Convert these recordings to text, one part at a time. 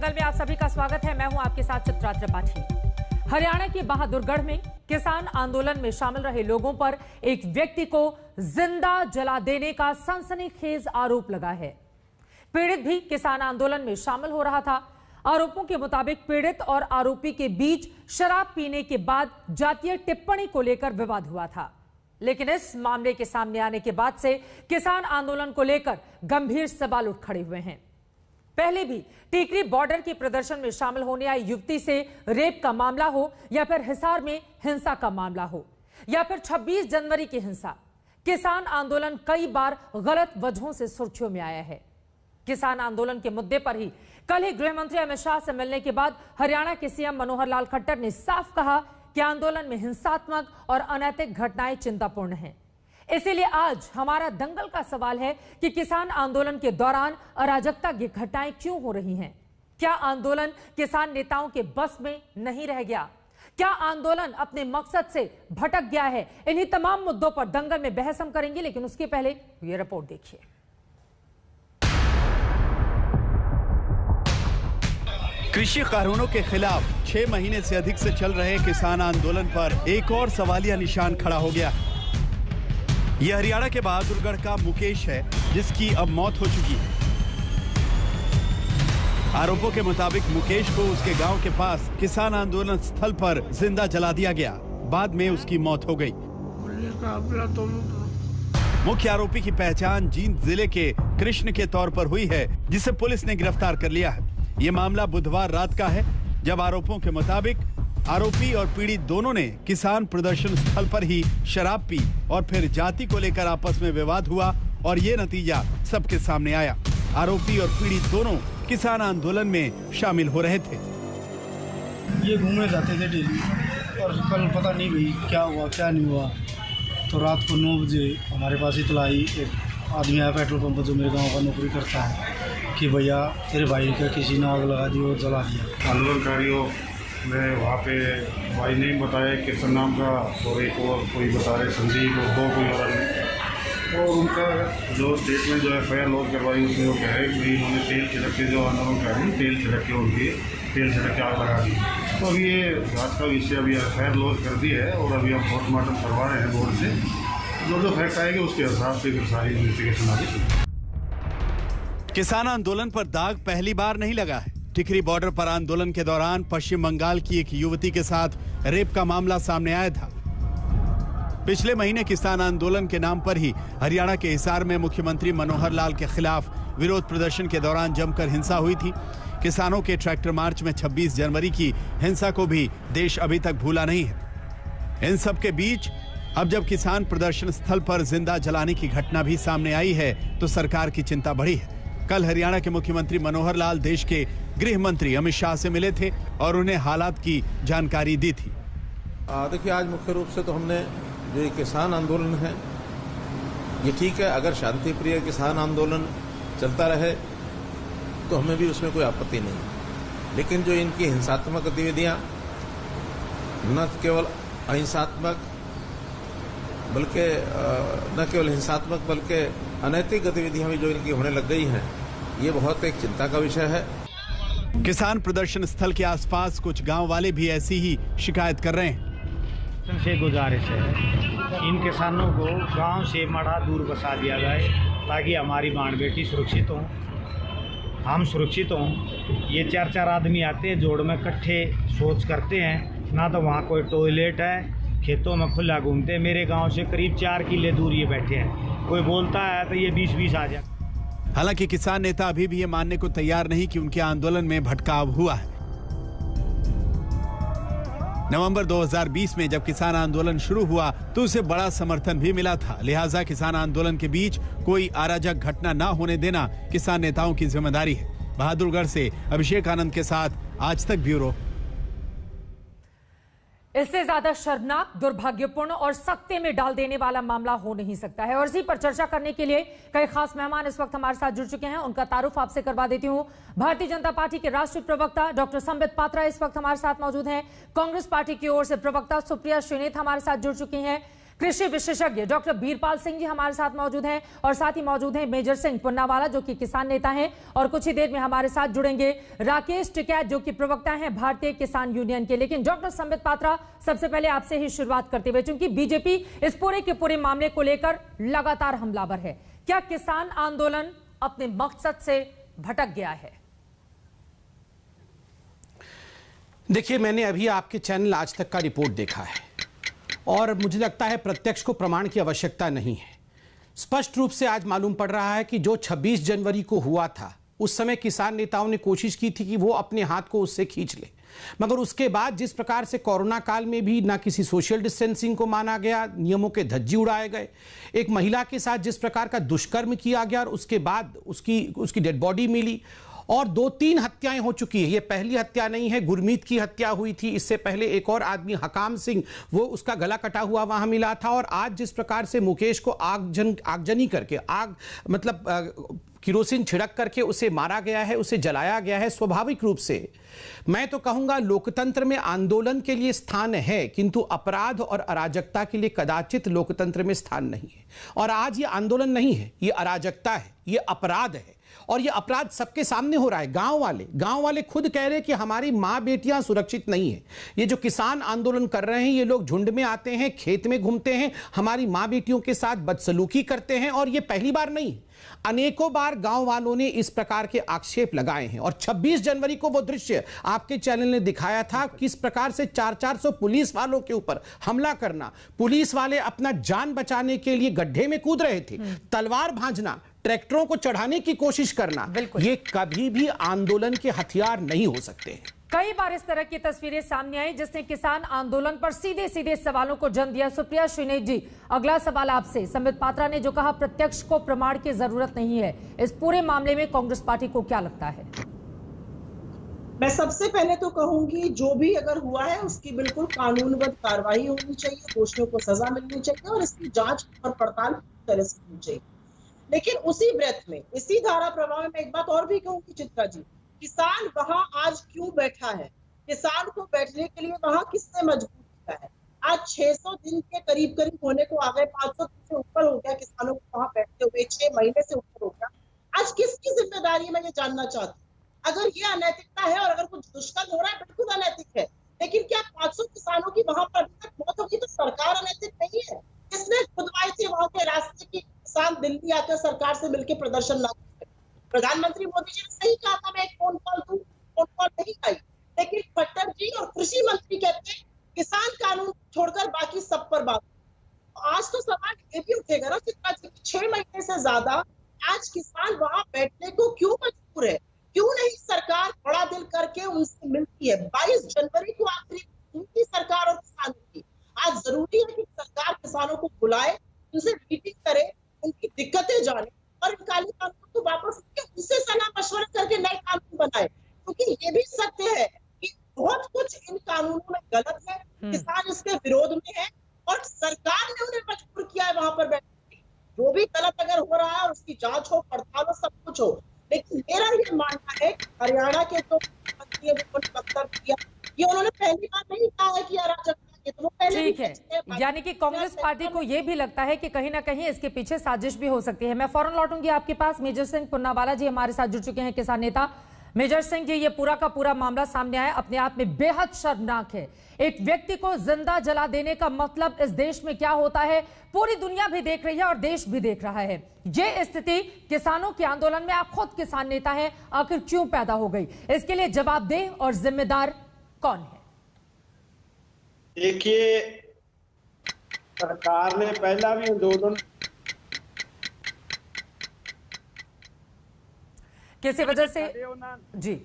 दंगल में आप सभी का स्वागत है। मैं हूं आपके साथ चित्रा त्रिपाठी। हरियाणा के बहादुरगढ़ में किसान आंदोलन में शामिल रहे लोगों पर एक व्यक्ति को जिंदा जला देने का सनसनीखेज आरोप लगा है। पीड़ित भी किसान आंदोलन में शामिल हो रहा था। आरोपों के मुताबिक पीड़ित और आरोपी के बीच शराब पीने के बाद जातीय टिप्पणी को लेकर विवाद हुआ था, लेकिन इस मामले के सामने आने के बाद से किसान आंदोलन को लेकर गंभीर सवाल उठ खड़े हुए हैं। पहले भी टीकरी बॉर्डर के प्रदर्शन में शामिल होने आई युवती से रेप का मामला हो या फिर हिसार में हिंसा का मामला हो या फिर 26 जनवरी की हिंसा, किसान आंदोलन कई बार गलत वजहों से सुर्खियों में आया है। किसान आंदोलन के मुद्दे पर ही कल ही गृह मंत्री अमित शाह से मिलने के बाद हरियाणा के सीएम मनोहर लाल खट्टर ने साफ कहा कि आंदोलन में हिंसात्मक और अनैतिक घटनाएं चिंतापूर्ण हैं। इसीलिए आज हमारा दंगल का सवाल है कि किसान आंदोलन के दौरान अराजकता की घटनाएं क्यों हो रही हैं? क्या आंदोलन किसान नेताओं के बस में नहीं रह गया? क्या आंदोलन अपने मकसद से भटक गया है? इन्हीं तमाम मुद्दों पर दंगल में बहस हम करेंगे, लेकिन उसके पहले ये रिपोर्ट देखिए। कृषि कानूनों के खिलाफ 6 महीने से अधिक से चल रहे किसान आंदोलन पर एक और सवालिया निशान खड़ा हो गया। यह हरियाणा के बहादुरगढ़ का मुकेश है, जिसकी अब मौत हो चुकी है। आरोपों के मुताबिक मुकेश को उसके गांव के पास किसान आंदोलन स्थल पर जिंदा जला दिया गया। बाद में उसकी मौत हो गई। मुख्य आरोपी की पहचान जींद जिले के कृष्ण के तौर पर हुई है, जिसे पुलिस ने गिरफ्तार कर लिया है। ये मामला बुधवार रात का है, जब आरोपों के मुताबिक आरोपी और पीड़ित दोनों ने किसान प्रदर्शन स्थल पर ही शराब पी और फिर जाति को लेकर आपस में विवाद हुआ और ये नतीजा सबके सामने आया। आरोपी और पीड़ित दोनों किसान आंदोलन में शामिल हो रहे थे। ये घूमने जाते थे डेली, और कल पता नहीं भाई क्या हुआ क्या नहीं हुआ, तो रात को 9 बजे हमारे पास इतला आई। एक आदमी आया पेट्रोल पंप जो मेरे गाँव का नौकरी करता है कि भैया तेरे भाई का किसी ने आग लगा दी और जला दिया। आंदोलनकारियों ने वहाँ पे भाई ने बताया किसान नाम का, और एक और कोई बता रहे संजीव और 2 कोई और उनका जो स्टेटमेंट जो FIR लॉन्च करवाई उसमें वो कह रहे हैं कि इन्होंने तेल छिड़क के, जो आंदोलनकारी तेल छिड़क के उनकी तेल छिड़क के आग लगा दी। तो अभी ये जाँच का विषय अभी FIR लॉन्च कर दी है और अभी हम पोस्टमार्टम करवा रहे हैं बोर्ड से। जो फैक्ट आएगी उसके हिसाब से फिर सारी इन्वेस्टिगेशन आगे। किसान आंदोलन पर दाग पहली बार नहीं लगा है। टिकरी बॉर्डर पर आंदोलन के दौरान पश्चिम बंगाल की एक युवती के साथ रेप का मामला सामने आया था। पिछले महीने किसान आंदोलन के नाम पर ही हरियाणा के हिसार में मुख्यमंत्री मनोहर लाल के खिलाफ विरोध प्रदर्शन के दौरान जमकर हिंसा हुई थी। किसानों के ट्रैक्टर मार्च में 26 जनवरी की हिंसा को भी देश अभी तक भूला नहीं है। इन सब के बीच अब जब किसान प्रदर्शन स्थल पर जिंदा जलाने की घटना भी सामने आई है, तो सरकार की चिंता बढ़ी है। कल हरियाणा के मुख्यमंत्री मनोहर लाल देश के गृह मंत्री अमित शाह से मिले थे और उन्हें हालात की जानकारी दी थी। देखिए, आज मुख्य रूप से तो हमने जो ये किसान आंदोलन है, ये ठीक है। अगर शांति प्रिय किसान आंदोलन चलता रहे तो हमें भी उसमें कोई आपत्ति नहीं, लेकिन जो इनकी हिंसात्मक गतिविधियां, न केवल अहिंसात्मक बल्कि न केवल हिंसात्मक बल्कि अनैतिक गतिविधियां भी जो इनकी होने लग गई हैं, ये बहुत एक चिंता का विषय है। किसान प्रदर्शन स्थल के आसपास कुछ गांव वाले भी ऐसी ही शिकायत कर रहे हैं। से गुजारिश है इन किसानों को गांव से मड़ा दूर बसा दिया जाए, ताकि हमारी बाण बेटी सुरक्षित हों, हम सुरक्षित हों। ये 4-4 आदमी आते हैं, जोड़ में इकट्ठे शौच करते हैं, ना तो वहाँ कोई टॉयलेट है, खेतों में खुला घूमते हैं। मेरे गांव से करीब 4 किले दूर ये बैठे हैं, कोई बोलता है तो ये 20-20 आ जाए। हालांकि किसान नेता अभी भी ये मानने को तैयार नहीं कि उनके आंदोलन में भटकाव हुआ है। नवंबर 2020 में जब किसान आंदोलन शुरू हुआ तो उसे बड़ा समर्थन भी मिला था। लिहाजा किसान आंदोलन के बीच कोई अराजक घटना न होने देना किसान नेताओं की जिम्मेदारी है। बहादुरगढ़ से अभिषेक आनंद के साथ आज तक ब्यूरो। इससे ज्यादा शर्मनाक, दुर्भाग्यपूर्ण और सख्ते में डाल देने वाला मामला हो नहीं सकता है। और इसी पर चर्चा करने के लिए कई खास मेहमान इस वक्त हमारे साथ जुड़ चुके हैं। उनका तारुफ आपसे करवा देती हूं। भारतीय जनता पार्टी के राष्ट्रीय प्रवक्ता डॉक्टर संबित पात्रा इस वक्त हमारे साथ मौजूद हैं। कांग्रेस पार्टी की ओर से प्रवक्ता सुप्रिया श्रीनेत हमारे साथ जुड़ चुकी हैं। कृषि विशेषज्ञ डॉक्टर बीरपाल सिंह जी हमारे साथ मौजूद हैं और साथ ही मौजूद हैं मेजर सिंह पुन्नावाला जो कि किसान नेता हैं, और कुछ ही देर में हमारे साथ जुड़ेंगे राकेश टिकैत जो कि प्रवक्ता हैं भारतीय किसान यूनियन के। लेकिन डॉक्टर संबित पात्रा, सबसे पहले आपसे ही शुरुआत करते हुए, क्योंकि बीजेपी इस पूरे के पूरे मामले को लेकर लगातार हमलावर है, क्या किसान आंदोलन अपने मकसद से भटक गया है? देखिए, मैंने अभी आपके चैनल आज तक का रिपोर्ट देखा है और मुझे लगता है प्रत्यक्ष को प्रमाण की आवश्यकता नहीं है। स्पष्ट रूप से आज मालूम पड़ रहा है कि जो 26 जनवरी को हुआ था उस समय किसान नेताओं ने कोशिश की थी कि वो अपने हाथ को उससे खींच ले, मगर उसके बाद जिस प्रकार से कोरोना काल में भी ना किसी सोशल डिस्टेंसिंग को माना गया, नियमों के धज्जी उड़ाए गए, एक महिला के साथ जिस प्रकार का दुष्कर्म किया गया और उसके बाद उसकी डेड बॉडी मिली और 2-3 हत्याएं हो चुकी है। ये पहली हत्या नहीं है, गुरमीत की हत्या हुई थी, इससे पहले एक और आदमी हकाम सिंह, वो उसका गला कटा हुआ वहां मिला था, और आज जिस प्रकार से मुकेश को आगजनी करके किरोसिन छिड़क करके उसे मारा गया है, उसे जलाया गया है। स्वाभाविक रूप से मैं तो कहूंगा लोकतंत्र में आंदोलन के लिए स्थान है, किंतु अपराध और अराजकता के लिए कदाचित लोकतंत्र में स्थान नहीं है। और आज ये आंदोलन नहीं है, ये अराजकता है, ये अपराध है, और ये अपराध सबके सामने हो रहा है। गांव वाले खुद कह रहे हैं कि हमारी मां बेटियां सुरक्षित नहीं है। ये जो किसान आंदोलन कर रहे हैं, ये लोग झुंड में आते हैं, खेत में घूमते हैं, हमारी मां बेटियों के साथ बदसलूकी करते हैं, और ये पहली बार नहीं, अनेकों बार गांव वालों ने इस प्रकार के आक्षेप लगाए हैं। और 26 जनवरी को वो दृश्य आपके चैनल ने दिखाया था, किस प्रकार से 400 पुलिस वालों के ऊपर हमला करना, पुलिस वाले अपना जान बचाने के लिए गड्ढे में कूद रहे थे, तलवार भांजना, ट्रैक्टरों को चढ़ाने की कोशिश करना, ये कभी भी आंदोलन के हथियार नहीं हो सकते हैं। कई बार इस तरह की तस्वीरें सामने आई जिसने किसान आंदोलन पर सीधे सीधे सवालों को जन्म दिया। सुप्रिया श्रीनेश जी, अगला सवाल आपसे। संबित पात्रा ने जो कहा प्रत्यक्ष को प्रमाण की जरूरत नहीं है, इस पूरे मामले में कांग्रेस पार्टी को क्या लगता है? मैं सबसे पहले तो कहूंगी जो भी अगर हुआ है उसकी बिल्कुल कानूनबद्ध कार्रवाई होनी चाहिए, दोषियों को सजा मिलनी चाहिए और इसकी जांच और पड़ताल पूरी तरह से होनी चाहिए। लेकिन उसी ब्रेथ में, इसी धारा प्रवाह में एक बात और भी कहूंगी चित्रा जी, किसान वहां आज क्यों बैठा है? किसान को बैठने के लिए वहां किसने मजबूर किया है? आज 600 दिन के करीब होने को आ गए, 500 दिन से ऊपर हो गया किसानों को वहां बैठते हुए, 6 महीने से ऊपर हो गया। आज किसकी जिम्मेदारी मैं ये जानना चाहती हूँ। अगर ये अनैतिकता है और अगर कुछ दुष्कर्म हो रहा है, बिल्कुल अनैतिक है, लेकिन क्या 500 किसानों की वहां पर अभी तक मौत होगी तो सरकार अनैतिक नहीं है? किसने खुदवाई थी वहां के रास्ते की किसान दिल्ली आकर सरकार से मिलकर प्रदर्शन लागू? प्रधानमंत्री मोदी जी ने सही कहा था मैं एक फोन कॉल दूं, फोन कॉल नहीं आई, लेकिन खट्टर जी और कृषि मंत्री कहते हैं किसान कानून छोड़कर बाकी सब पर बात। आज तो सवाल ये भी उठेगा ना चित्रा जी, 6 महीने से ज्यादा आज किसान वहां बैठने को क्यों मजबूर है? क्यों नहीं सरकार बड़ा दिल करके उनसे मिलती है? 22 जनवरी को आखिरी उनकी सरकार और किसानों की। आज जरूरी है कि सरकार किसानों को बुलाए, उनसे मीटिंग करे, उनकी दिक्कतें जाने और इन कानून को वापस उनसे सलाह मशवरा करके नए कानून बनाए, क्योंकि ये भी सत्य है कि बहुत कुछ इन कानूनों में गलत है, किसान इसके विरोध में है और सरकार ने उन्हें मजबूर किया है वहां पर बैठने। जो भी गलत अगर हो रहा है उसकी जांच हो, पड़ताल हो, सब कुछ हो, लेकिन मेरा ये मानना है कि हरियाणा के जो मुख्यमंत्री वक्तव्य किया, ये उन्होंने पहली बार नहीं कहा है कि अराजकता, तो ठीक है, यानी कि कांग्रेस पार्टी को यह भी लगता है कि कहीं ना कहीं इसके पीछे साजिश भी हो सकती है। मैं फौरन लौटूंगी आपके पास। मेजर सिंह पुन्नावाला जी हमारे साथ जुड़ चुके हैं, किसान नेता। मेजर सिंह जी, ये पूरा का पूरा मामला सामने आया, अपने आप में बेहद शर्मनाक है। एक व्यक्ति को जिंदा जला देने का मतलब इस देश में क्या होता है, पूरी दुनिया भी देख रही है और देश भी देख रहा है। ये स्थिति किसानों के आंदोलन में, आप खुद किसान नेता हैं, आखिर क्यों पैदा हो गई? इसके लिए जवाबदेह और जिम्मेदार कौन है? देखिए, सरकार ने पहला भी आंदोलन किसी वजह से जी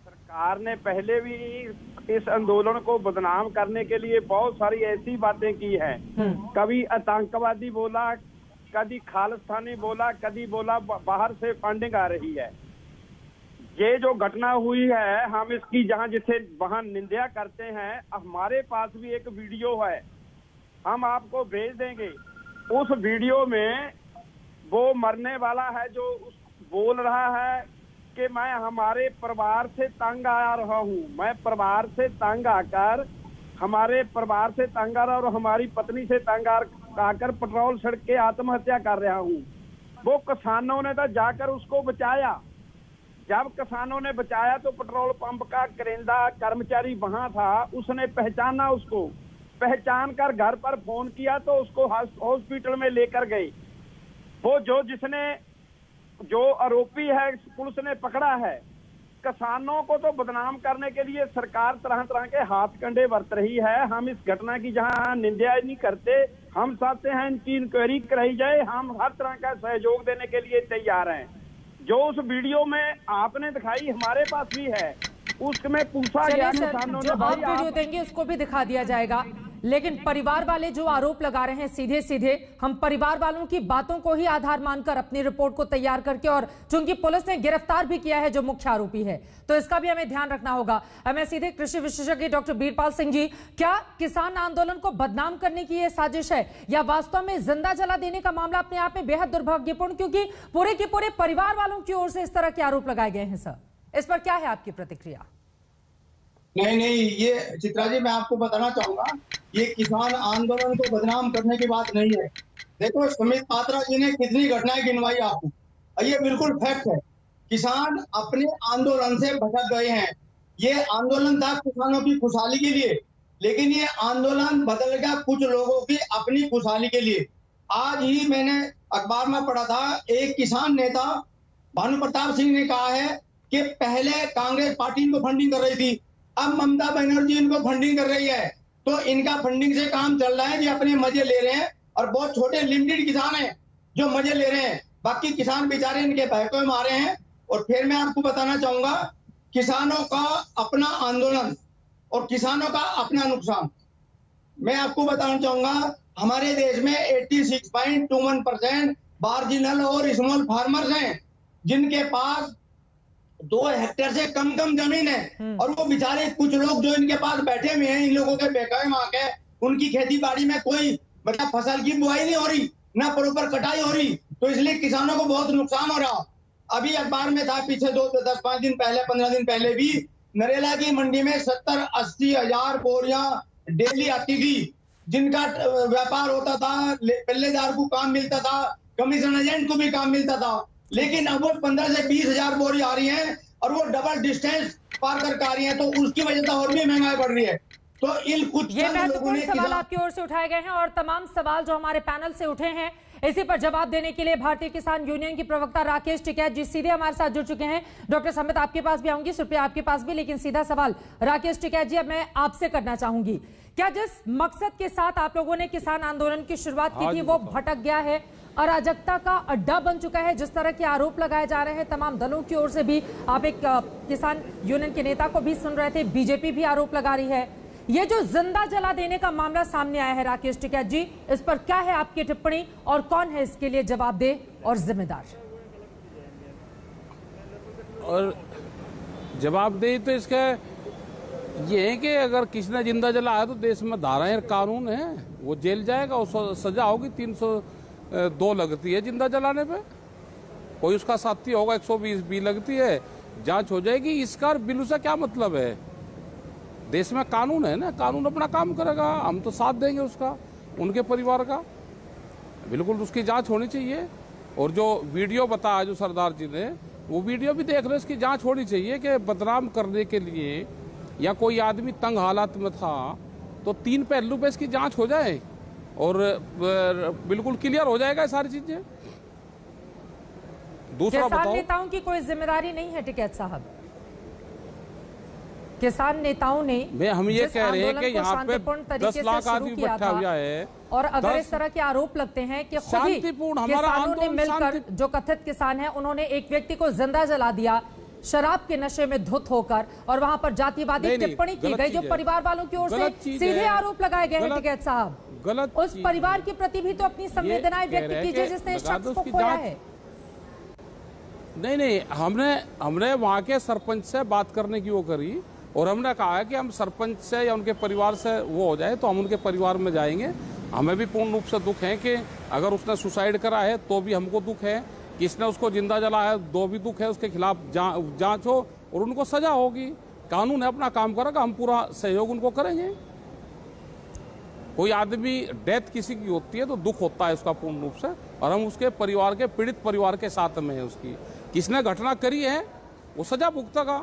सरकार ने पहले भी इस आंदोलन को बदनाम करने के लिए बहुत सारी ऐसी बातें की हैं। कभी आतंकवादी बोला, कभी खालिस्तानी बोला, कभी बोला बाहर से फंडिंग आ रही है। ये जो घटना हुई है, हम इसकी जहां जिसे वहां निंदा करते हैं, हमारे पास भी एक वीडियो है, हम आपको भेज देंगे। उस वीडियो में वो मरने वाला है जो बोल रहा है कि मैं हमारे परिवार से तंग आ रहा हूं, मैं परिवार से तंग आकर हमारे परिवार से तंग आ रहा और हमारी पत्नी से तंग आकर पेट्रोल सड़क के आत्महत्या कर रहा हूँ। वो किसानों ने तो जाकर उसको बचाया। जब किसानों ने बचाया तो पेट्रोल पंप का करेंदा कर्मचारी वहां था, उसने पहचाना, उसको पहचान कर घर पर फोन किया तो उसको हॉस्पिटल में लेकर गए। वो जो आरोपी है पुलिस ने पकड़ा है। किसानों को तो बदनाम करने के लिए सरकार तरह तरह के हाथ कंडे बरत रही है। हम इस घटना की जहां निंदा नहीं करते, हम चाहते हैं इनकी इंक्वायरी कराई जाए। हम हर तरह का सहयोग देने के लिए तैयार हैं। जो उस वीडियो में आपने दिखाई हमारे पास भी है, उसमें पूछा गया किसानों ने, जो आप वीडियो देंगे उसको भी दिखा दिया जाएगा। लेकिन परिवार वाले जो आरोप लगा रहे हैं सीधे सीधे, हम परिवार वालों की बातों को ही आधार मानकर अपनी रिपोर्ट को तैयार करके, और चूंकि पुलिस ने गिरफ्तार भी किया है जो मुख्य आरोपी है, तो इसका भी हमें ध्यान रखना होगा। मैं सीधे कृषि विशेषज्ञ डॉक्टर बीरपाल सिंह जी, क्या किसान आंदोलन को बदनाम करने की यह साजिश है या वास्तव में जिंदा जला देने का मामला अपने आप में बेहद दुर्भाग्यपूर्ण, क्योंकि पूरे के पूरे परिवार वालों की ओर से इस तरह के आरोप लगाए गए हैं? सर, इस पर क्या है आपकी प्रतिक्रिया? नहीं, ये चित्रा जी, मैं आपको बताना चाहूंगा, ये किसान आंदोलन को बदनाम करने की बात नहीं है। देखो, सुमित पात्रा जी ने कितनी घटनाएं गिनवाई आपको, और ये बिल्कुल फैक्ट है। किसान अपने आंदोलन से भटक गए हैं। ये आंदोलन था किसानों की खुशहाली के लिए, लेकिन ये आंदोलन बदल गया कुछ लोगों की अपनी खुशहाली के लिए। आज ही मैंने अखबार में पढ़ा था, एक किसान नेता भानु प्रताप सिंह ने कहा है कि पहले कांग्रेस पार्टी इनको फंडिंग कर रही थी, अब ममता बनर्जी इनको फंडिंग कर रही है। तो इनका फंडिंग से काम चल रहा है, ये अपने मजे ले रहे हैं, और बहुत छोटे लिमिटेड किसान हैं जो मजे ले रहे हैं, बाकी किसान बेचारे इनके बहकों में मारे हैं। और फिर मैं आपको बताना चाहूंगा, किसानों का अपना आंदोलन और किसानों का अपना नुकसान। मैं आपको बताना चाहूंगा, हमारे देश में 86.21% मार्जिनल और स्मॉल फार्मर्स हैं, जिनके पास 2 हेक्टेयर से कम जमीन है, और वो बेचारे कुछ लोग जो इनके पास बैठे हुए हैं, इन लोगों के बेकाए माँ के, उनकी खेती बाड़ी में कोई मतलब फसल की बुआई नहीं हो रही, ना प्रॉपर कटाई हो रही, तो इसलिए किसानों को बहुत नुकसान हो रहा। अभी अखबार में था पीछे 10-5 दिन पहले, 15 दिन पहले भी, नरेला की मंडी में 70-80 हजार बोरियां डेली आती थी, जिनका व्यापार होता था, पल्लेदार को काम मिलता था, कमीशन एजेंट को भी काम मिलता था। लेकिन अब वो 15 से 20 हजार बोरी आ रही हैं, और वो डबल डिस्टेंस पार करके आ रही हैं, तो उसकी वजह से और भी महंगाई बढ़ रही है। तो इन कुछ ये महत्वपूर्ण सवाल आपकी ओर से उठाए गए हैं, और तमाम सवाल जो हमारे पैनल से उठे हैं, इसी पर जवाब देने के लिए भारतीय किसान यूनियन की प्रवक्ता राकेश टिकैत जी सीधे हमारे साथ जुड़ चुके हैं। डॉक्टर समित, आपके पास भी आऊंगी, सुप्रिया आपके पास भी, लेकिन सीधा सवाल राकेश टिकैत जी अब मैं आपसे करना चाहूंगी, क्या जिस मकसद के साथ आप लोगों ने किसान आंदोलन की शुरुआत की थी वो भटक गया है, अराजकता का अड्डा बन चुका है? जिस तरह के आरोप लगाए जा रहे हैं तमाम दलों की ओर से भी, आप एक किसान यूनियन के नेता को भी सुन रहे थे, बीजेपी भी आरोप लगा रही है, ये जो जिंदा जला देने का मामला सामने आया है, राकेश टिकैत जी, इस पर क्या है आपकी टिप्पणी, और कौन है इसके लिए जवाबदेह और जिम्मेदार? और जवाबदेही तो इसका ये है कि अगर किसी ने जिंदा जलाया तो देश में धाराएं कानून है, वो जेल जाएगा, और सजा होगी 302 लगती है जिंदा जलाने पे, कोई उसका साथी होगा 120 लगती है, जांच हो जाएगी। इसका बिल्लू से क्या मतलब है? देश में कानून है ना, कानून अपना काम करेगा, हम तो साथ देंगे उसका, उनके परिवार का, बिल्कुल उसकी जांच होनी चाहिए। और जो वीडियो बताया जो सरदार जी ने, वो वीडियो भी देख लो, इसकी जांच होनी चाहिए कि बदनाम करने के लिए या कोई आदमी तंग हालात में था तो 3 पहलू पे इसकी जांच हो जाए, और बिल्कुल क्लियर हो जाएगा सारी चीजें। दूसरा बताओ, नेताओं की कोई जिम्मेदारी नहीं है टिकैत साहब? किसान नेताओं ने हम ये कह रहे हैं कि यहाँ पे 10 लाख आदमी बैठा हुआ है, और अगर इस तरह के आरोप लगते हैं कि खुद ही किसानों ने मिलकर, जो कथित किसान हैं, उन्होंने एक व्यक्ति को जिंदा जला दिया शराब के नशे में धुत होकर, और वहां पर जातिवादी टिप्पणी की गई जो परिवार वालों की ओर से सीधे आरोप लगाए गए हैं, टिकैत साहब, उस परिवार के प्रति भी तो अपनी संवेदनाएं व्यक्त कीजिए जिसने इस शख्स को खोया है। नहीं, हमने वहां के सरपंच से बात करने की वो करी, और हमने कहा है कि हम सरपंच से या उनके परिवार से वो हो जाए तो हम उनके परिवार में जाएंगे। हमें भी पूर्ण रूप से दुख है कि अगर उसने सुसाइड करा है तो भी हमको दुख है, किसने उसको जिंदा जलाया है तो भी दुख है, उसके खिलाफ जांच हो और उनको सजा होगी। कानून है, अपना काम करेगा, हम पूरा सहयोग उनको करेंगे। कोई आदमी डेथ किसी की होती है तो दुख होता है उसका पूर्ण रूप से, और हम उसके परिवार के, पीड़ित परिवार के साथ में है उसकी। किसने घटना करी है वो सजा भुगतेगा।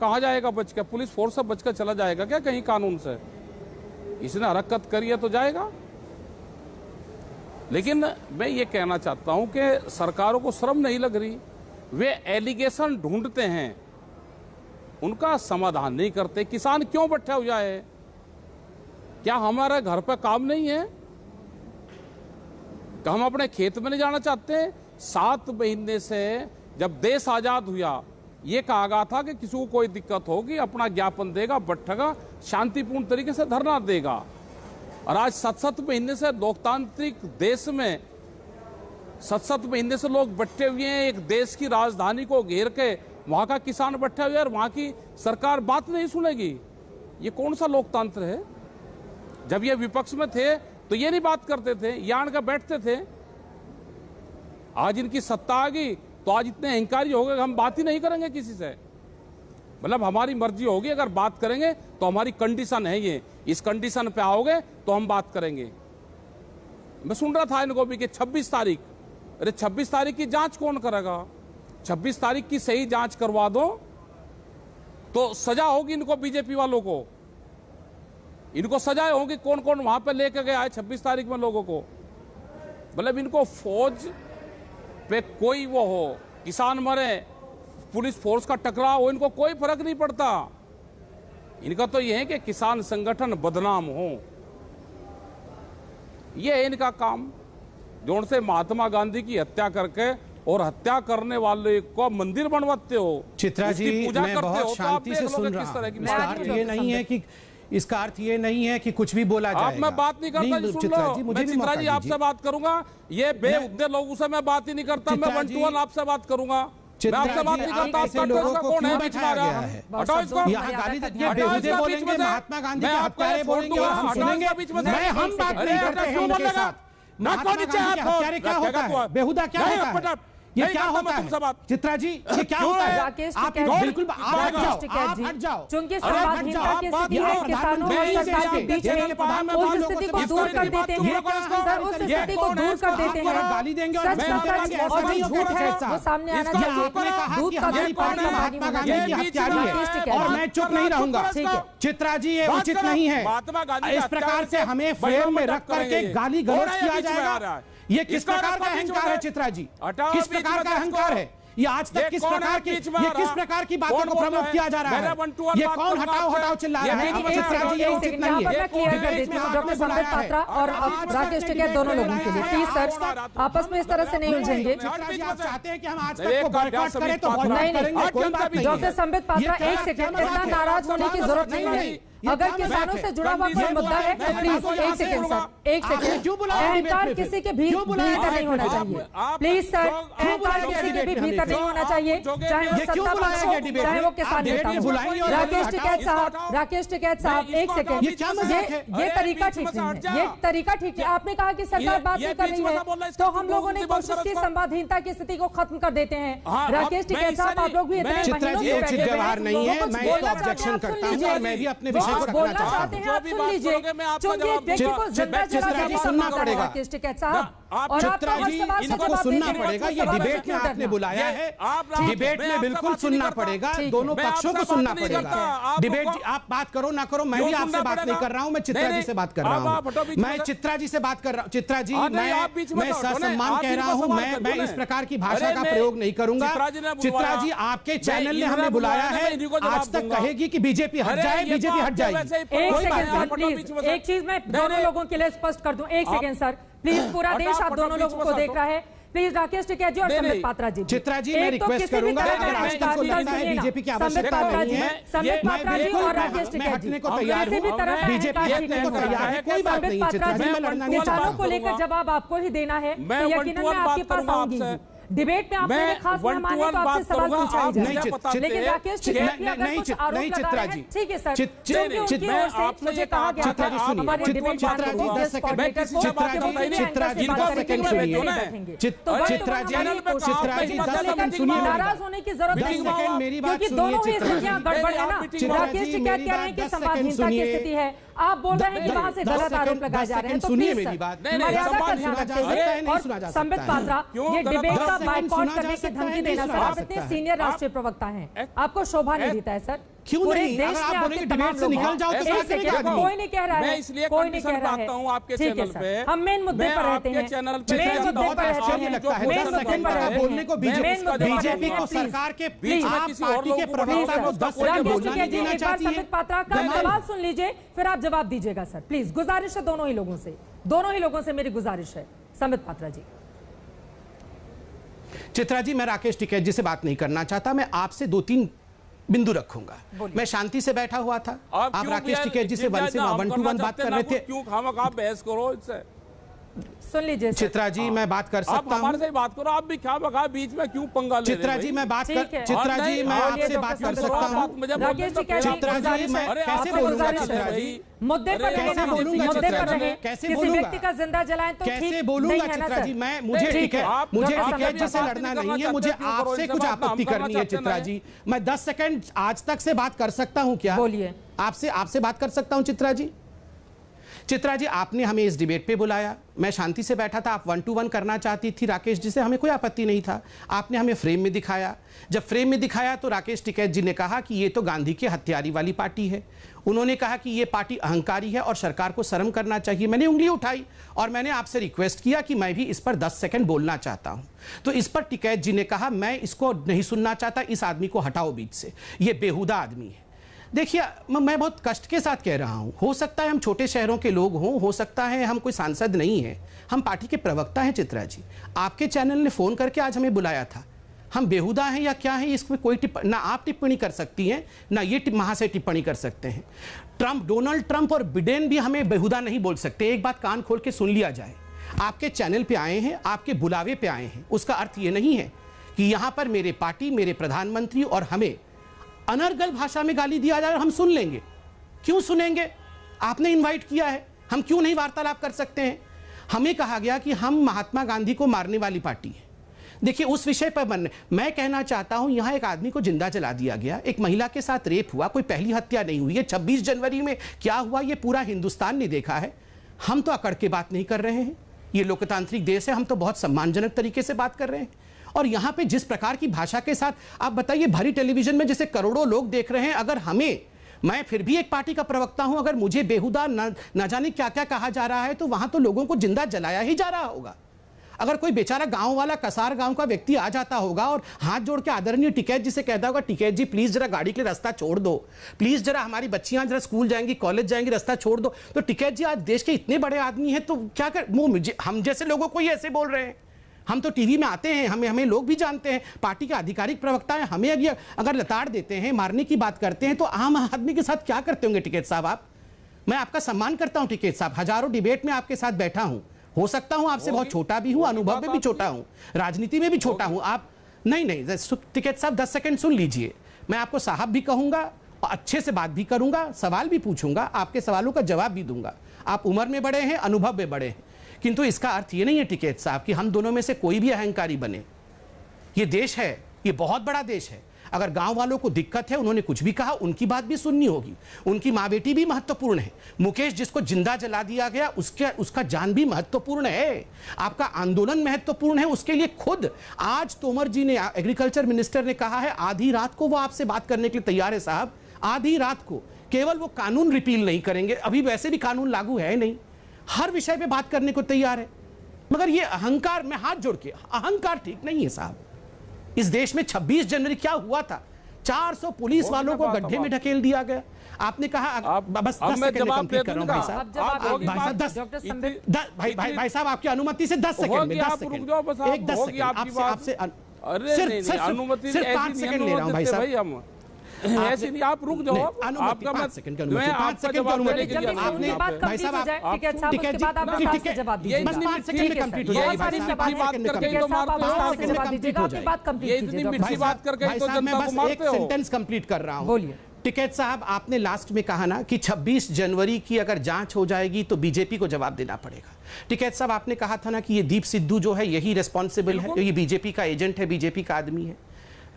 कहाँ जाएगा बच के? पुलिस फोर्स से बचकर चला जाएगा क्या कहीं कानून से? इसने हरकत करी है तो जाएगा। लेकिन मैं ये कहना चाहता हूं कि सरकारों को शर्म नहीं लग रही? वे एलिगेशन ढूंढते हैं, उनका समाधान नहीं करते। किसान क्यों बैठा हुआ है? क्या हमारे घर पे काम नहीं है? क्या हम अपने खेत में नहीं जाना चाहते? 7 महीने से जब देश आजाद हुआ ये कहा गया था कि किसी को कोई दिक्कत होगी अपना ज्ञापन देगा, बैठेगा, शांतिपूर्ण तरीके से धरना देगा। और आज 7 महीने से लोकतांत्रिक देश में 7 महीने से लोग बैठे हुए हैं, एक देश की राजधानी को घेर के वहां का किसान बैठा हुआ है और वहां की सरकार बात नहीं सुनेगी। ये कौन सा लोकतंत्र है? जब ये विपक्ष में थे तो ये नहीं बात करते थे, ये आन के बैठते थे। आज इनकी सत्ता आ गई तो आज इतने अहंकारी हो गए कि हम बात ही नहीं करेंगे किसी से। मतलब हमारी मर्जी होगी, अगर बात करेंगे तो हमारी कंडीशन है ये, इस कंडीशन पे आओगे तो हम बात करेंगे। मैं सुन रहा था इनको भी कि 26 तारीख, अरे 26 तारीख की जांच कौन करेगा? 26 तारीख की सही जांच करवा दो तो सजा होगी इनको, बीजेपी वालों को। इनको सजाएं होगी कौन कौन वहां पे लेके गया है 26 तारीख में लोगों को। मतलब इनको फौज पे कोई वो हो, किसान मरे, पुलिस फोर्स का टकराव हो, इनको कोई फर्क नहीं पड़ता। इनका तो ये है कि किसान संगठन बदनाम हो, ये है इनका काम। जोन से महात्मा गांधी की हत्या करके और हत्या करने वाले को मंदिर बनवाते हो, चित्रा जी मैं बहुत शांति से सुन रहा हूं। ये नहीं है कि इसका अर्थ ये नहीं है कि कुछ भी बोला जाएगा। आप मैं बात नहीं करता जी, सुन लो। मैं चित्रा जी आपसे बात करूंगा, ये बेहुद्दे लोगों से मैं बात ही नहीं करता। मैं 1-to-1 आपसे बात करूंगा। मैं आपसे बात नहीं करता। ऐसे लोगों को क्यों बैठाया गया है? हटाओ इसको। यहाँ गाली बेहुदे बोलेंगे, महात्मा गांधी के हत्यारे बोलेंगे और हम सुनेंगे। हम बात नहीं करते हैं उनके साथ। महात्मा गांधी के हत्यारे क्या होता है? बेहुदा क्या होता है? ये क्या होता है? चित्रा जी ये क्या होता है? आप बिल्कुल आप हट जाओ। चूंकि संवादहीनता की स्थिति है, किसानों और सरकार के बीच में उस स्थिति को दूर कर देते हैं। सर उस स्थिति को दूर कर देते हैं। गाली देंगे सच का सच और जो झूठ है वो सामने आना चाहिए। दूध का दूध पानी का पानी महात्मा गांधी की हत्यारी है और मैं चुप नहीं रहूंगा। चित्रा जी ये उचित नहीं है। इस प्रकार से हमें फ्रेम में रख करके गाली गलौज किया जाएगा। ये किस प्रकार का अहंकार है चित्रा जी? किस प्रकार का अहंकार है ये? आज तक किस प्रकार की बातों को प्रमोट किया जा रहा है? ये कौन हटाओ चिल्ला रहा है? चित्रा जी ये उचित नहीं है। क्लियर कर देती हूं डॉक्टर संबित पात्रा और राकेश टिकैत दोनों लोगों के लिए प्लीज सर आपस में इस तरह से नहीं उलझेंगे। आप चाहते हैं कि हम आज तक को बॉयकॉट करें तो बॉयकॉट करेंगे, कोई बात नहीं। डॉक्टर संबित पात्रा एक सेकंड, इतना नाराज होने की जरूरत नहीं है। अगर किसानों से जुड़ा हुआ कोई मुद्दा है तो प्लीज एक सेकंड सर, एक सेकंड। अहंकार किसी के भीतर नहीं होना चाहिए। प्लीज सर, अहंकार किसी के भी भीतर नहीं होना चाहिए, चाहे वो सत्ता पक्ष हो चाहे वो किसान नेता हो। राकेश टिकैत साहब एक सेकंड, ये तरीका ठीक नहीं है। ये तरीका ठीक है। आपने कहा कि सरकार बात नहीं कर रही है तो हम लोगों ने कोशिश की संवादहीनता की स्थिति को खत्म कर देते हैं। राकेश टिकैत साहब आप लोग भी इतने महीनों से बैठे व्यवहार नहीं है, मैं इसको ऑब्जेक्शन करता हूं और मैं भी अपने विषय को बोलना चाहते हैं आप सुन लीजिए। चूंकि व्यक्ति को जिंदा जला सुनना पड़ेगा राकेश टिकैत साहब और चित्रा जी इनको सुनना पड़ेगा। ये डिबेट में आपने बुलाया है, डिबेट में बिल्कुल सुनना पड़ेगा, दोनों पक्षों को सुनना पड़ेगा। डिबेट आप बात करो ना करो, मैं भी आपसे बात नहीं कर रहा हूं, मैं चित्रा जी से बात कर रहा हूं। मैं चित्रा जी से बात कर रहा हूं। चित्रा जी मैं ससम्मान कह रहा हूं, मैं इस प्रकार की भाषा का प्रयोग नहीं करूंगा। चित्रा जी आपके चैनल ने हमें बुलाया है, आज तक कहेगी कि बीजेपी हट जाए, बीजेपी हट जाएगी। एक सेकंड सर प्लीज, एक चीज मैं दोनों लोगों के लिए स्पष्ट कर दूं। एक सेकंड सर प्लीज, पूरा देश आप दोनों लोगों को देख रहा है। प्लीज राकेश टिकैत जी और संबित पात्रा जी। चित्रा जी मैं रिक्वेस्ट करूंगा, अगर आज तक को लगता है बीजेपी की आवश्यकता नहीं है, संबित पात्रा जी और राकेश टिकैत जी को तैयार हूं, बीजेपी हटने को तैयार है, कोई बात नहीं। चित्रा जी मैं लड़ना नहीं चाहता। किसानों को लेकर जवाब आपको ही देना है तो यकीनन मैं आपके पास आऊंगी। डिबेट में आप मेरे खास मेहमान हैं, तो आपसे सवाल पूछा ही जाए। लेकिन राकेश टिकैत भी अगर कुछ आरोप लगा रहे हैं, ठीक है सर, क्योंकि उनकी ओर से मुझे कहा गया था हमारे डिबेट पार्टनर को, गेस्ट कोऑर्डिनेटर को, नाराज होने की जरूरत नहीं है, क्योंकि दोनों ही स्थितियां गड़बड़ है ना। राकेश टिकैत कह रहे हैं कि संवादहीनता की स्थिति है, आप बोल रहे हैं कि वहां से गलत आरोप लगाए जा रहे हैं। तो प्लीज मर्यादा का ध्यान रखते हुए, और संबित पात्रा, ये डिबेट का बाइकआउट करने की धमकी देना सर, आप इतने सीनियर राष्ट्रीय प्रवक्ता हैं, आपको शोभा नहीं देता है सर। क्यों नहीं? देश में आपके डिबेट से निकल जाओ तो कोई नहीं कह रहा है, कोई नहीं कह रहा है, आपके चैनल पे हम मेन मुद्दे पर रहते हैं, मेन मुद्दे पर रहते हैं, मेन मुद्दे पर रहते हैं, बोलने को बीजेपी को सरकार के आप पार्टी के प्रवक्ता को 10 सेकंड बोलने देना चाहती है। संबित पात्रा का सवाल सुन लीजिए, फिर आप जवाब दीजिएगा सर, प्लीज। गुजारिश है दोनों ही लोगों से मेरी गुजारिश है। संबित पात्रा जी। चित्रा जी, मैं राकेश टिकैत जी से बात नहीं करना चाहता, मैं आपसे 2-3 बिंदु रखूंगा। मैं शांति से बैठा हुआ था, आप राकेश टिकैत जी से 1 to 1 बात कर रहे थे। क्यों खामखा बहस करो इससे? सुन लीजिए चित्रा जी, मैं बात कर सकता हूं? हमारे से बात करो, आप भी खामखा बीच में क्यों पंगा ले रहे हैं? चित्रा जी, मैं बात कर, चित्रा जी, मैं आपसे बात कर सकता हूं? राकेश टिकैत जी, चित्रा जी, मैं कैसे बोलूंगा? चित्रा जी, मुद्दे पर कैसे बोलूंगा? चित्रा जी, कैसे बोलूंगा? व्यक्ति का जिंदा जलाएं तो कैसे बोलूंगा? चित्रा जी, मैं मुझे टिकैत जी से लड़ना नहीं है, मुझे आपसे कुछ आपत्ति करनी है। चित्रा जी, मैं 10 सेकंड आज तक से बात कर सकता हूं क्या? बोलिए। आपसे बात कर सकता हूं चित्रा जी? चित्रा जी, आपने हमें इस डिबेट पे बुलाया, मैं शांति से बैठा था, आप 1 to 1 करना चाहती थी राकेश जी से, हमें कोई आपत्ति नहीं था। आपने हमें फ्रेम में दिखाया, जब फ्रेम में दिखाया तो राकेश टिकैत जी ने कहा कि ये तो गांधी के हत्यारी वाली पार्टी है। उन्होंने कहा कि ये पार्टी अहंकारी है और सरकार को शर्म करना चाहिए। मैंने उंगली उठाई और मैंने आपसे रिक्वेस्ट किया कि मैं भी इस पर 10 सेकंड बोलना चाहता हूं। तो इस पर टिकैत जी ने कहा, मैं इसको नहीं सुनना चाहता, इस आदमी को हटाओ बीच से, ये बेहुदा आदमी है। देखिए, मैं बहुत कष्ट के साथ कह रहा हूं, हो सकता है हम छोटे शहरों के लोग हों, हो सकता है हम कोई सांसद नहीं हैं, हम पार्टी के प्रवक्ता हैं। चित्रा जी, आपके चैनल ने फोन करके आज हमें बुलाया था, हम बेहुदा हैं या क्या है इसमें कोई ना आप टिप्पणी कर सकती हैं ना ये महाशय टिप्पणी कर सकते हैं। डोनाल्ड ट्रंप और बिडेन भी हमें बेहुदा नहीं बोल सकते। एक बात कान खोल के सुन लिया जाए, आपके चैनल पे आए हैं, आपके बुलावे पे आए हैं, उसका अर्थ ये नहीं है कि यहां पर मेरे पार्टी, मेरे प्रधानमंत्री और हमें अनर्गल भाषा में गाली दिया जाए और हम सुन लेंगे। क्यों सुनेंगे? आपने इनवाइट किया है, हम क्यों नहीं वार्तालाप कर सकते हैं? हमें कहा गया कि हम महात्मा गांधी को मारने वाली पार्टी है। देखिए, उस विषय पर मैं कहना चाहता हूं, यहां एक आदमी को जिंदा जला दिया गया, एक महिला के साथ रेप हुआ, कोई पहली हत्या नहीं हुई है। 26 जनवरी में क्या हुआ ये पूरा हिंदुस्तान ने देखा है। हम तो अकड़ के बात नहीं कर रहे हैं, ये लोकतांत्रिक देश है, हम तो बहुत सम्मानजनक तरीके से बात कर रहे हैं। और यहां पे जिस प्रकार की भाषा के साथ आप बताइए, भरी टेलीविजन में जैसे करोड़ों लोग देख रहे हैं, अगर मैं फिर भी एक पार्टी का प्रवक्ता हूं, अगर मुझे बेहुदा न जाने क्या क्या कहा जा रहा है, तो वहां तो लोगों को जिंदा जलाया ही जा रहा होगा। अगर कोई बेचारा गांव वाला, कसार गांव का व्यक्ति आ जाता होगा और हाथ जोड़ के आदरणीय टिकैत जी से कहता होगा, टिकैत जी प्लीज जरा गाड़ी के लिए रास्ता छोड़ दो, प्लीज जरा हमारी बच्चियां जरा स्कूल जाएंगी, कॉलेज जाएंगी, रास्ता छोड़ दो, तो टिकैत जी आज देश के इतने बड़े आदमी हैं, तो क्या कर हम जैसे लोगों को ही ऐसे बोल रहे हैं? हम तो टीवी में आते हैं, हमें लोग भी जानते हैं, पार्टी के आधिकारिक प्रवक्ता हैं, हमें अगर लताड़ देते हैं, मारने की बात करते हैं, तो आम आदमी के साथ क्या करते होंगे टिकैत साहब आप? मैं आपका सम्मान करता हूं टिकैत साहब, हजारों डिबेट में आपके साथ बैठा हूं, हो सकता हूं आपसे बहुत छोटा भी हूं, अनुभव में भी छोटा हूं, राजनीति में भी छोटा हूं। आप नहीं टिकैत साहब 10 सेकंड सुन लीजिए, मैं आपको साहब भी कहूंगा, अच्छे से बात भी करूंगा, सवाल भी पूछूंगा, आपके सवालों का जवाब भी दूंगा। आप उम्र में बड़े हैं, अनुभव में बड़े हैं, किंतु इसका अर्थ ये नहीं है टिकैत साहब कि हम दोनों में से कोई भी अहंकारी बने। ये देश है, ये बहुत बड़ा देश है। अगर गांव वालों को दिक्कत है, उन्होंने कुछ भी कहा, उनकी बात भी सुननी होगी, उनकी माँ बेटी भी महत्वपूर्ण है। मुकेश जिसको जिंदा जला दिया गया, उसका जान भी महत्वपूर्ण है। आपका आंदोलन महत्वपूर्ण है, उसके लिए खुद आज तोमर जी ने, एग्रीकल्चर मिनिस्टर ने कहा है, आधी रात को वो आपसे बात करने के लिए तैयार है साहब, आधी रात को। केवल वो कानून रिपील नहीं करेंगे, अभी वैसे भी कानून लागू है नहीं, हर विषय पे बात करने को तैयार है। मगर ये अहंकार, मैं हाथ जोड़ के, अहंकार ठीक नहीं है साहब। इस देश में 26 जनवरी क्या हुआ था? 400 पुलिस वालों को गड्ढे में ढकेल दिया गया। आपने कहा बस 10 सेकंड कंप्लीट कर रहा हूं भाई साहब, भाई साहब आपकी अनुमति से 10 सेकंड में 10 सेकंड आपसे सिर्फ 5 सेकंड ले रहा हूं भाई साहब। ऐसे नहीं, आप रुक जाओ, आपका 5 सेकंड की अनुमति, 5 सेकंड की अनुमति के लिए आपने भाई साहब टिकैत बस 5 सेकंड में कंप्लीट हो जाएगी भाई साहब, 5 सेकंड में कंप्लीट हो जाएगी। ये इतनी मीठी बात करके तो जनता को मारते हो। एक सेंटेंस कंप्लीट कर रहा हूं। बोलिए टिकैत साहब, आपने लास्ट में कहा ना कि 26 जनवरी की अगर जांच हो जाएगी तो बीजेपी को जवाब देना पड़ेगा। टिकैत साहब, आपने कहा था ना कि ये दीप सिद्धू जो है यही रिस्पॉन्सिबल है, ये बीजेपी का एजेंट है, बीजेपी का आदमी है,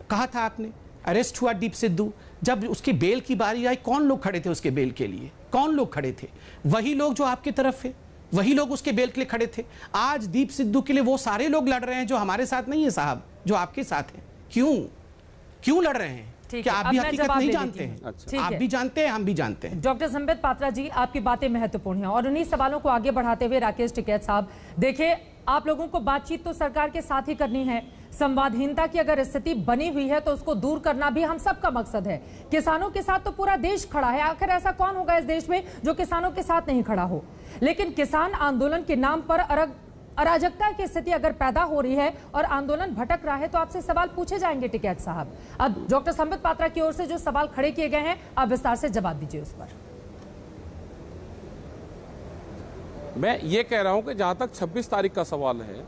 कहा था आपने। अरेस्ट हुआ दीप सिद्धू, जब उसकी बेल की बारी आई कौन लोग खड़े थे उसके बेल के लिए? कौन लोग खड़े थे? वही लोग जो आपकी तरफ है, वही लोग उसके बेल के लिए खड़े थे। आज दीप सिद्धू के लिए वो सारे लोग लड़ रहे हैं जो हमारे साथ नहीं है साहब, जो आपके साथ हैं। क्यों लड़ रहे हैं? क्या आप भी हकीकत नहीं जानते हैं? अच्छा। आप भी जानते हैं, हम भी जानते हैं। डॉक्टर संबित पात्रा जी, आपकी बातें महत्वपूर्ण हैं और उन्हीं सवालों को आगे बढ़ाते हुए राकेश टिकैत साहब, देखिए आप लोगों को बातचीत तो सरकार के साथ ही करनी है। संवादहीनता की अगर स्थिति बनी हुई है तो उसको दूर करना भी हम सबका मकसद है। किसानों के साथ तो पूरा देश खड़ा है, आखिर ऐसा कौन होगा इस देश में जो किसानों के साथ नहीं खड़ा हो? लेकिन किसान आंदोलन के नाम पर अराजकता की स्थिति अगर पैदा हो रही है और आंदोलन भटक रहा है तो आपसे सवाल पूछे जाएंगे टिकैत साहब। अब डॉक्टर संबित पात्रा की ओर से जो सवाल खड़े किए गए हैं आप विस्तार से जवाब दीजिए उस पर। मैं ये कह रहा हूं कि जहां तक 26 तारीख का सवाल है,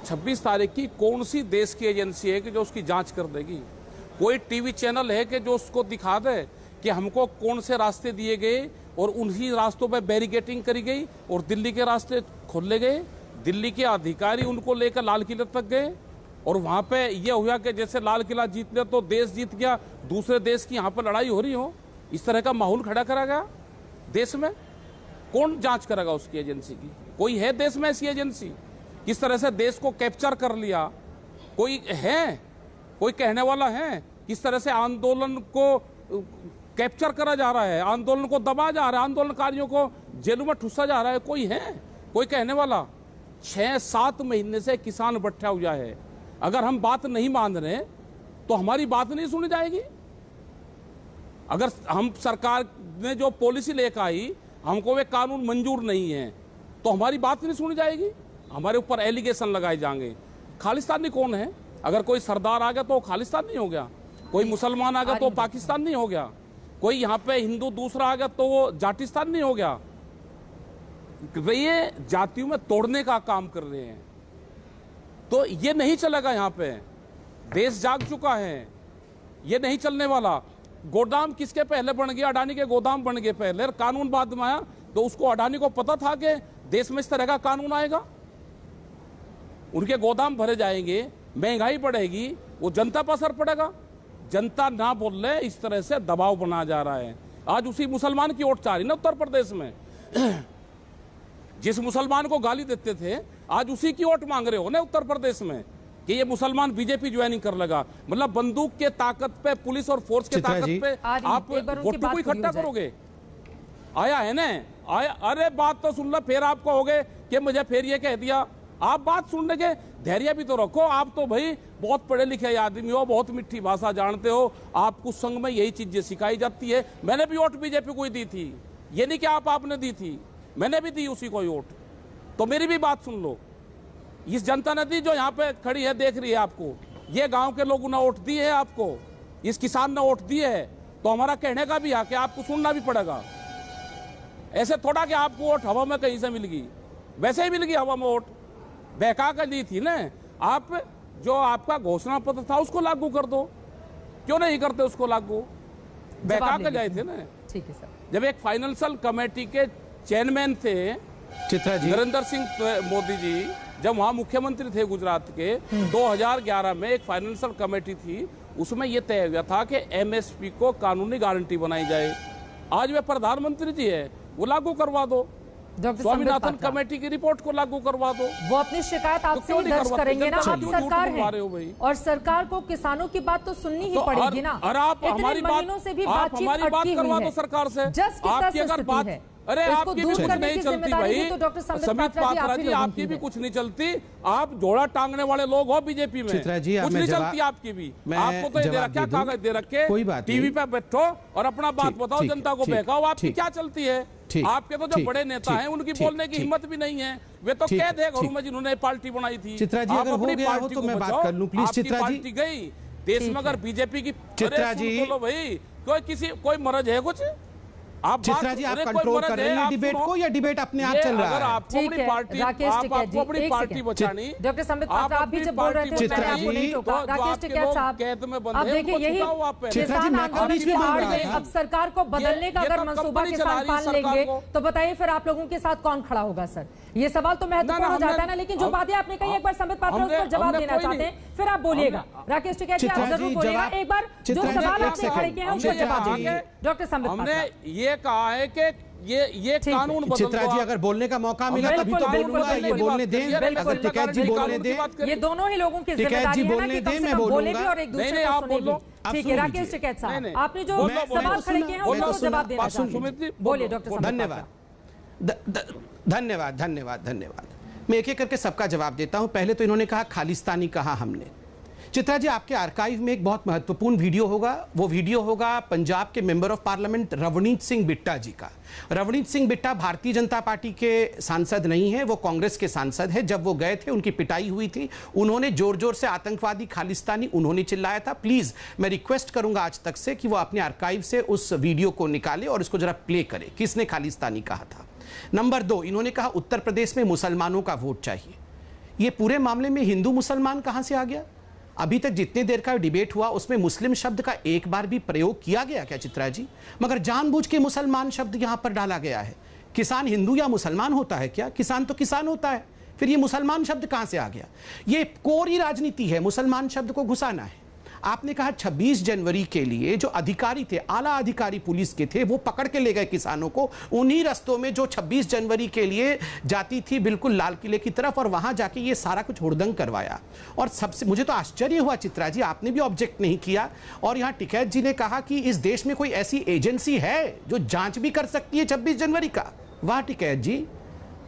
26 तारीख की कौन सी देश की एजेंसी है कि जो उसकी जांच कर देगी? कोई टीवी चैनल है कि जो उसको दिखा दे कि हमको कौन से रास्ते दिए गए और उन्हीं रास्तों पर बैरिकेटिंग करी गई और दिल्ली के रास्ते खोले गए? दिल्ली के अधिकारी उनको लेकर लाल किले तक गए और वहां पे ये हुआ कि जैसे लाल किला जीत लिया तो देश जीत गया, दूसरे देश की यहाँ पर लड़ाई हो रही हो, इस तरह का माहौल खड़ा करा गया देश में। कौन जांच करेगा उसकी एजेंसी की? कोई है देश में ऐसी एजेंसी? किस तरह से देश को कैप्चर कर लिया? कोई है? कोई कहने वाला है? किस तरह से आंदोलन को कैप्चर करा जा रहा है, आंदोलन को दबा जा रहा है, आंदोलनकारियों को जेलों में ठुसा जा रहा है? कोई है? कोई कहने वाला? 6-7 महीने से किसान बैठा हुआ है। अगर हम बात नहीं मान रहे तो हमारी बात नहीं सुनी जाएगी। अगर हम सरकार ने जो पॉलिसी लेकर आई हमको वे कानून मंजूर नहीं है तो हमारी बात नहीं सुनी जाएगी, हमारे ऊपर एलिगेशन लगाए जाएंगे। खालिस्तानी कौन है? अगर कोई सरदार आ गया तो खालिस्तान नहीं हो गया, कोई मुसलमान आ गया तो पाकिस्तान नहीं हो गया, कोई यहाँ पे हिंदू दूसरा आ गया तो वो जाटिस्तान नहीं हो गया। ये जातियों में तोड़ने का काम कर रहे हैं तो ये नहीं चलेगा। यहाँ पे देश जाग चुका है, ये नहीं चलने वाला। गोदाम किसके पहले बन गया? अडानी के गोदाम बन गए पहले, कानून बाद में आया। तो उसको अडानी को पता था कि देश में इस तरह का कानून आएगा, उनके गोदाम भरे जाएंगे, महंगाई बढ़ेगी, वो जनता पर असर पड़ेगा। जनता ना बोल रहे, इस तरह से दबाव बना जा रहा है। आज उसी मुसलमान की वोट चाह रही ना उत्तर प्रदेश में। जिस मुसलमान को गाली देते थे आज उसी की वोट मांग रहे हो ना उत्तर प्रदेश में कि ये मुसलमान बीजेपी ज्वाइनिंग कर लगा। मतलब बंदूक के ताकत पे, पुलिस और फोर्स के ताकत पे आप वोटों को इकट्ठा करोगे? आया है ना? आया। अरे बात तो सुन लो, फिर आपको हो गए कि मुझे फिर ये कह दिया। आप बात सुनने के धैर्य भी तो रखो। आप तो भाई बहुत पढ़े लिखे आदमी हो, बहुत मीठी भाषा जानते हो, आपको संग में यही चीजें सिखाई जाती है। मैंने भी वोट बीजेपी को ही दी थी, ये नहीं कि आपने दी थी, मैंने भी दी उसी को वोट। तो मेरी भी बात सुन लो। इस जनता ने दी जो यहाँ पे खड़ी है, देख रही है आपको। ये गांव के लोगों ने वोट दिए है आपको, इस किसान ने वोट दिए है, तो हमारा कहने का भी है कि आपको सुनना भी पड़ेगा। ऐसे थोड़ा कि आपको वोट हवा में कहीं से मिल गई, वैसे ही मिल गई हवा में वोट। बहका कर दी थी ना आप, जो आपका घोषणा पत्र था उसको लागू कर दो। क्यों नहीं करते उसको लागू? बहका कर गए थे ना। ठीक है सर। जब एक फाइनेंशियल कमेटी के चेयरमैन थे नरेंद्र सिंह मोदी जी, जब वहां मुख्यमंत्री थे गुजरात के, 2011 में एक फाइनेंशियल कमेटी थी, उसमें यह तय हुआ था कि एमएसपी को कानूनी गारंटी बनाई जाए। आज वे प्रधानमंत्री जी है, वो लागू करवा दो। स्वामीनाथन कमेटी की रिपोर्ट को लागू करवा दो। वो अपनी शिकायत आपसे ही दर्ज करेंगे ना, आप सरकार हैं और सरकार को किसानों की बात तो सुननी ही पड़ेगी ना। और आप हमारी बात करवा दो सरकार से। आपकी अगर बात, अरे आपकी भी कुछ नहीं चलती भाई समित पात्रा जी, आपकी भी कुछ नहीं चलती। आप जोड़ा टांगने वाले लोग हो बीजेपी में, कुछ नहीं चलती आपकी भी। आपको तो ये दे रखा, कागज दे रखे, टीवी पे बैठो और अपना बात बताओ, जनता को बहकाओ। आपकी क्या चलती है? आपके तो जो बड़े नेता हैं उनकी बोलने की हिम्मत भी नहीं है। वे तो कह दे घरों में जिन्होंने पार्टी बनाई थी। चित्रा जी, अगर हो गया हो तो मैं बात कर लूं प्लीज। चित्रा जी गई देश में अगर बीजेपी की, चित्रा जी बोलो भाई, कोई मरज है कुछ? आप चित्रा जी, आप कंट्रोल कर रहे हैं डिबेट को या डिबेट अपने आप चल रहा है? आपको अपनी पार्टी, आपको अपनी पार्टी बचानी। डॉक्टर संबित पात्रा, आप भी जब बोल रहे थे मैंने आपको नहीं टोका। राकेश टिकैत साहब, अब देखिए यही किसान आंदोलन की आड़ में अब सरकार को बदलने का अगर मंसूबा किसान पाल लेंगे तो बताइए फिर आप लोगों के साथ कौन खड़ा होगा? सर, ये सवाल तो महत्वपूर्ण हो जाता है ना। लेकिन जो बातें आपने कही, एक बार संबित पात्रा उस पर जवाब देना चाहते हैं, फिर आप बोलिएगा। राकेश टिकैत जी, आप जरूर बोलिएगा। एक बार जो सवाल आपने खड़े किए हैं उसका जवाब दीजिए। डॉक्टर संबित पात्रा, हमने ये कहा है कि ये कानून बदल चित्रा जी, अगर बोलने का मौका मिला तभी तो बोलूंगा। ये बोलने दें, अगर टिकैत जी बोलने दें, ये दोनों ही लोगों की जिम्मेदारी है ना कि कम से कम बोलेगी और एक दूसरे को सुनेगी। ठीक है राकेश टिकैत साहब, आपने जो सवाल खड़े किए हैं उसको जवाब देना चाहिए। बोलिए डॉक्टर साहब। धन्यवाद। धन्यवाद। मैं एक एक करके सबका जवाब देता हूं। पहले तो इन्होंने कहा खालिस्तानी कहा हमने। चित्रा जी, आपके आर्काइव में एक बहुत महत्वपूर्ण वीडियो होगा। वो वीडियो होगा पंजाब के member of parliament Ravneet Singh Bittu ji का। रवनीत सिंह बिट्टा भारतीय जनता पार्टी के सांसद नहीं है, वो कांग्रेस के सांसद है। जब वो गए थे, उनकी पिटाई हुई थी, उन्होंने जोर जोर से आतंकवादी, खालिस्तानी उन्होंने चिल्लाया था। प्लीज मैं रिक्वेस्ट करूंगा आज तक से कि वो अपने आर्काइव से उस वीडियो को निकाले और इसको जरा प्ले करे, किसने खालिस्तानी कहा था। नंबर 2, इन्होंने कहा उत्तर प्रदेश में मुसलमानों का वोट चाहिए। ये पूरे मामले में हिंदू मुसलमान कहां से आ गया? अभी तक जितने देर का डिबेट हुआ उसमें मुस्लिम शब्द का एक बार भी प्रयोग किया गया क्या चित्रा जी? मगर जानबूझ के मुसलमान शब्द यहां पर डाला गया है। किसान हिंदू या मुसलमान होता है क्या? किसान तो किसान होता है। फिर ये मुसलमान शब्द कहां से आ गया? ये कोरी राजनीति है, मुसलमान शब्द को घुसाना है। आपने कहा 26 जनवरी के लिए जो अधिकारी थे, आला अधिकारी पुलिस के थे, वो पकड़ के ले गए किसानों को उन्हीं रस्तों में जो 26 जनवरी के लिए जाती थी बिल्कुल लाल किले की तरफ, और वहां जाके ये सारा कुछ हुड़दंग करवाया। और सबसे मुझे तो आश्चर्य हुआ चित्रा जी, आपने भी ऑब्जेक्ट नहीं किया। और यहां टिकैत जी ने कहा कि इस देश में कोई ऐसी एजेंसी है जो जांच भी कर सकती है 26 जनवरी का। वाह टिकैत जी,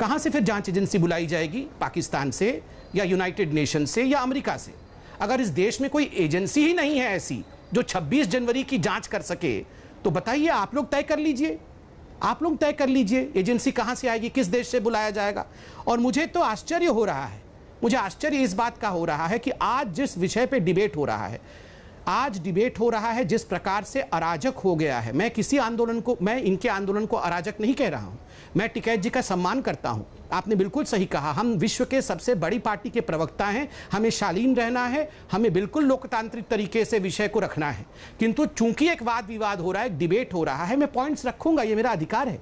कहां से फिर जांच एजेंसी बुलाई जाएगी? पाकिस्तान से या यूनाइटेड नेशन से या अमेरिका से? अगर इस देश में कोई एजेंसी ही नहीं है ऐसी जो 26 जनवरी की जांच कर सके, तो बताइए, आप लोग तय कर लीजिए। आप लोग तय कर लीजिए एजेंसी कहां से आएगी, किस देश से बुलाया जाएगा। और मुझे तो आश्चर्य हो रहा है, मुझे आश्चर्य इस बात का हो रहा है कि आज जिस विषय पे डिबेट हो रहा है, आज डिबेट हो रहा है जिस प्रकार से अराजक हो गया है। मैं किसी आंदोलन को, मैं इनके आंदोलन को अराजक नहीं कह रहा हूं। मैं टिकैत जी का सम्मान करता हूं। आपने बिल्कुल सही कहा, हम विश्व के सबसे बड़ी पार्टी के प्रवक्ता हैं, हमें शालीन रहना है, हमें बिल्कुल लोकतांत्रिक तरीके से विषय को रखना है। किंतु चूंकि एक वाद विवाद हो रहा है, डिबेट हो रहा है, मैं पॉइंट्स रखूंगा, ये मेरा अधिकार है।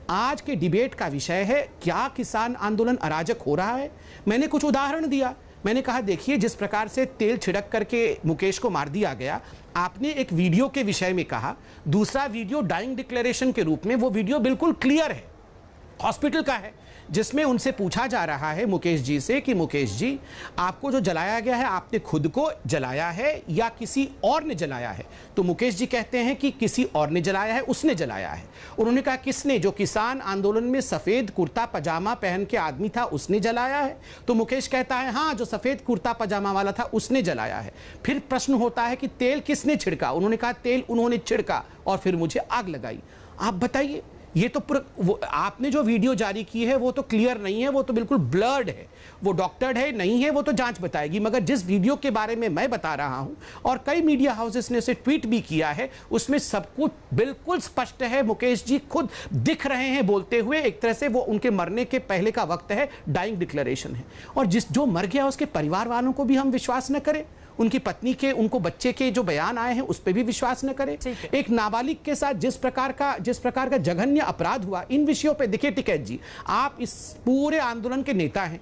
आज के डिबेट का विषय है क्या किसान आंदोलन अराजक हो रहा है। मैंने कुछ उदाहरण दिया। मैंने कहा देखिए, जिस प्रकार से तेल छिड़क करके मुकेश को मार दिया गया, आपने एक वीडियो के विषय में कहा। दूसरा वीडियो डाइंग डिक्लेरेशन के रूप में, वो वीडियो बिल्कुल क्लियर है, हॉस्पिटल का है, जिसमें उनसे पूछा जा रहा है मुकेश जी से कि मुकेश जी, आपको जो जलाया गया है, आपने खुद को जलाया है या किसी और ने जलाया है? तो मुकेश जी कहते हैं कि किसी और ने जलाया है, उसने जलाया है। उन्होंने कहा किसने? जो किसान आंदोलन में सफेद कुर्ता पजामा पहन के आदमी था, उसने जलाया है। तो मुकेश कहता है हाँ, जो सफेद कुर्ता पजामा वाला था उसने जलाया है। फिर प्रश्न होता है कि तेल किसने छिड़का? उन्होंने कहा तेल उन्होंने छिड़का और फिर मुझे आग लगाई। आप बताइए, ये तो आपने जो वीडियो जारी की है वो तो क्लियर नहीं है, वो तो बिल्कुल ब्लर्ड है, वो डॉक्टर्ड है नहीं है, वो तो जांच बताएगी। मगर जिस वीडियो के बारे में मैं बता रहा हूं और कई मीडिया हाउसेस ने उसे ट्वीट भी किया है, उसमें सब कुछ बिल्कुल स्पष्ट है। मुकेश जी खुद दिख रहे हैं बोलते हुए, एक तरह से वो उनके मरने के पहले का वक्त है, डाइंग डिक्लेरेशन है। और जो मर गया उसके परिवार वालों को भी हम विश्वास न करें, उनकी पत्नी के, उनको बच्चे के जो बयान आए हैं उस पर भी विश्वास न करें। एक नाबालिग के साथ जिस प्रकार का जघन्य अपराध हुआ, इन विषयों पे देखिए टिकैत जी, आप इस पूरे आंदोलन के नेता हैं,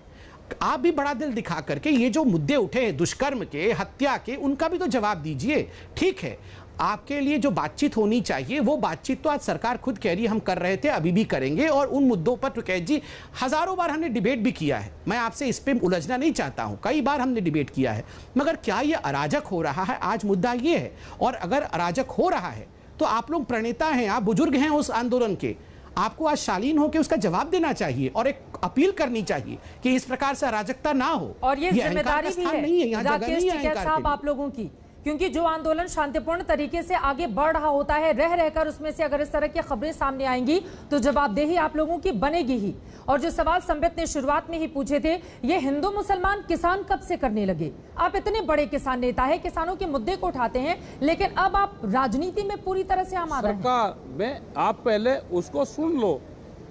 आप भी बड़ा दिल दिखा करके ये जो मुद्दे उठे हैं दुष्कर्म के, हत्या के, उनका भी तो जवाब दीजिए। ठीक है, आपके लिए जो बातचीत होनी चाहिए वो बातचीत तो आज सरकार खुद कह रही है हम कर रहे थे, अभी भी करेंगे। और उन मुद्दों पर टिकैत जी हजारों बार हमने डिबेट भी किया है, मैं आपसे इस पे उलझना नहीं चाहता हूं, कई बार हमने डिबेट किया है। मगर क्या ये अराजक हो रहा है? आज मुद्दा ये है। और अगर अराजक हो रहा है तो आप लोग प्रणेता हैं, आप बुजुर्ग हैं उस आंदोलन के, आपको आज शालीन होकर उसका जवाब देना चाहिए और एक अपील करनी चाहिए कि इस प्रकार से अराजकता ना हो। और ये जिम्मेदारी भी है राकेश टिकैत साहब आप लोगों की क्योंकि जो आंदोलन शांतिपूर्ण तरीके से आगे बढ़ रहा होता है, रह रहकर उसमें से अगर इस तरह की खबरें सामने आएंगी तो जवाबदेही आप लोगों की बनेगी ही। और जो सवाल संबित ने शुरुआत में ही पूछे थे, ये हिंदू मुसलमान किसान कब से करने लगे? आप इतने बड़े किसान नेता है, किसानों के मुद्दे को उठाते हैं, लेकिन अब आप राजनीति में पूरी तरह से हम आ रहे हैं। सरकार में आप पहले उसको सुन लो।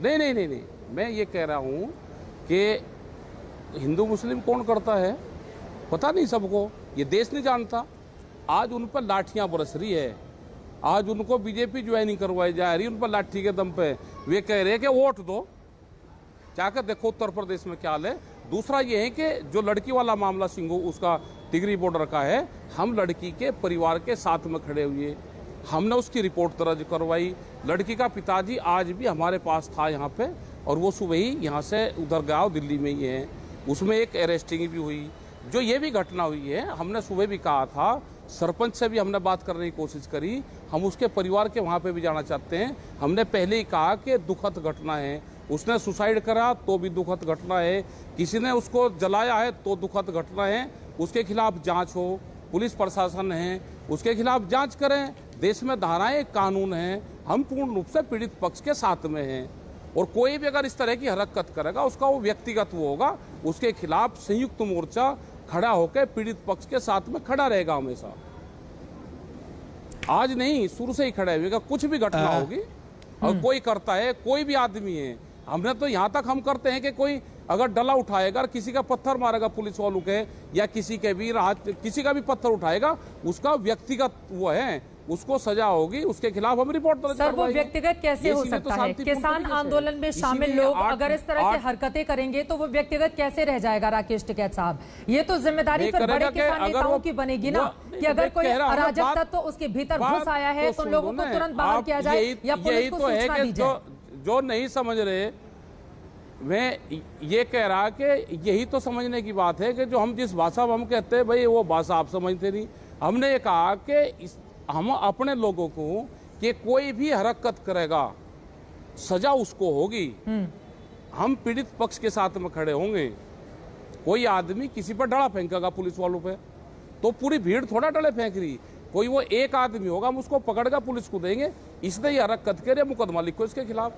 नहीं, मैं ये कह रहा हूँ कि हिंदू मुस्लिम कौन करता है पता नहीं सबको, ये देश नहीं जानता। आज उन पर लाठियां बरस रही है, आज उनको बीजेपी ज्वाइनिंग करवाई जा रही है, उन पर लाठी के दम पे वे कह रहे हैं कि वोट दो। जाकर देखो उत्तर प्रदेश में क्या हाल है। दूसरा ये है कि जो लड़की वाला मामला सिंघू उसका टिगरी बॉर्डर का है, हम लड़की के परिवार के साथ में खड़े हुए, हमने उसकी रिपोर्ट दर्ज करवाई। लड़की का पिताजी आज भी हमारे पास था यहाँ पे, और वो सुबह ही यहाँ से उधर गाँव दिल्ली में ही है। उसमें एक अरेस्टिंग भी हुई। जो ये भी घटना हुई है, हमने सुबह भी कहा था, सरपंच से भी हमने बात करने की कोशिश करी, हम उसके परिवार के वहाँ पे भी जाना चाहते हैं। हमने पहले ही कहा कि दुखद घटना है, उसने सुसाइड करा तो भी दुखद घटना है, किसी ने उसको जलाया है तो दुखद घटना है। उसके खिलाफ जांच हो, पुलिस प्रशासन है उसके खिलाफ जांच करें। देश में धाराएं कानून हैं, हम पूर्ण रूप से पीड़ित पक्ष के साथ में हैं, और कोई भी अगर इस तरह की हरकत करेगा उसका वो व्यक्तिगत वो होगा, उसके खिलाफ संयुक्त मोर्चा खड़ा होकर पीड़ित पक्ष के साथ में खड़ा रहेगा हमेशा। आज नहीं, शुरू से ही खड़ा रहेगा। कुछ भी घटना होगी और कोई करता है, कोई भी आदमी है, हमने तो यहाँ तक हम करते हैं कि कोई अगर डला उठाएगा, किसी का पत्थर मारेगा पुलिस वालों के, या किसी के भी किसी का भी पत्थर उठाएगा, उसका व्यक्तिगत वो है, उसको सजा होगी, उसके खिलाफ हम रिपोर्ट दर्ज करवाएंगे। सर, वो व्यक्तिगत कैसे हो सकता है? किसान आंदोलन में शामिल लोग अगर इस तरह की हरकतें करेंगे तो वो व्यक्तिगत कैसे रह जाएगा? राकेश टिकैत साहब, ये तो जिम्मेदारी फिर बड़े किसान नेताओं की बनेगी ना, कि अगर कोई अराजक तत्व उसके भीतर घुस आया है तो लोगों को तुरंत बाहर किया जाए या पुलिस को सूचना दी जाए। जो नहीं समझ रहे, मैं ये कह रहा कि यही तो समझने की बात है कि जो हम जिस भाषा में हम कहते हैं भाई वो भाषा आप समझते नहीं। हमने ये कहा कि हम अपने लोगों को कि कोई भी हरकत करेगा सजा उसको होगी, हम पीड़ित पक्ष के साथ में खड़े होंगे। कोई आदमी किसी पर डला फेंकेगा पुलिस वालों पे तो पूरी भीड़ थोड़ा डले फेंक रही, कोई वो एक आदमी होगा, हम उसको पकड़कर पुलिस को देंगे, इसने ये हरकत करे मुकदमा लिखो इसके खिलाफ।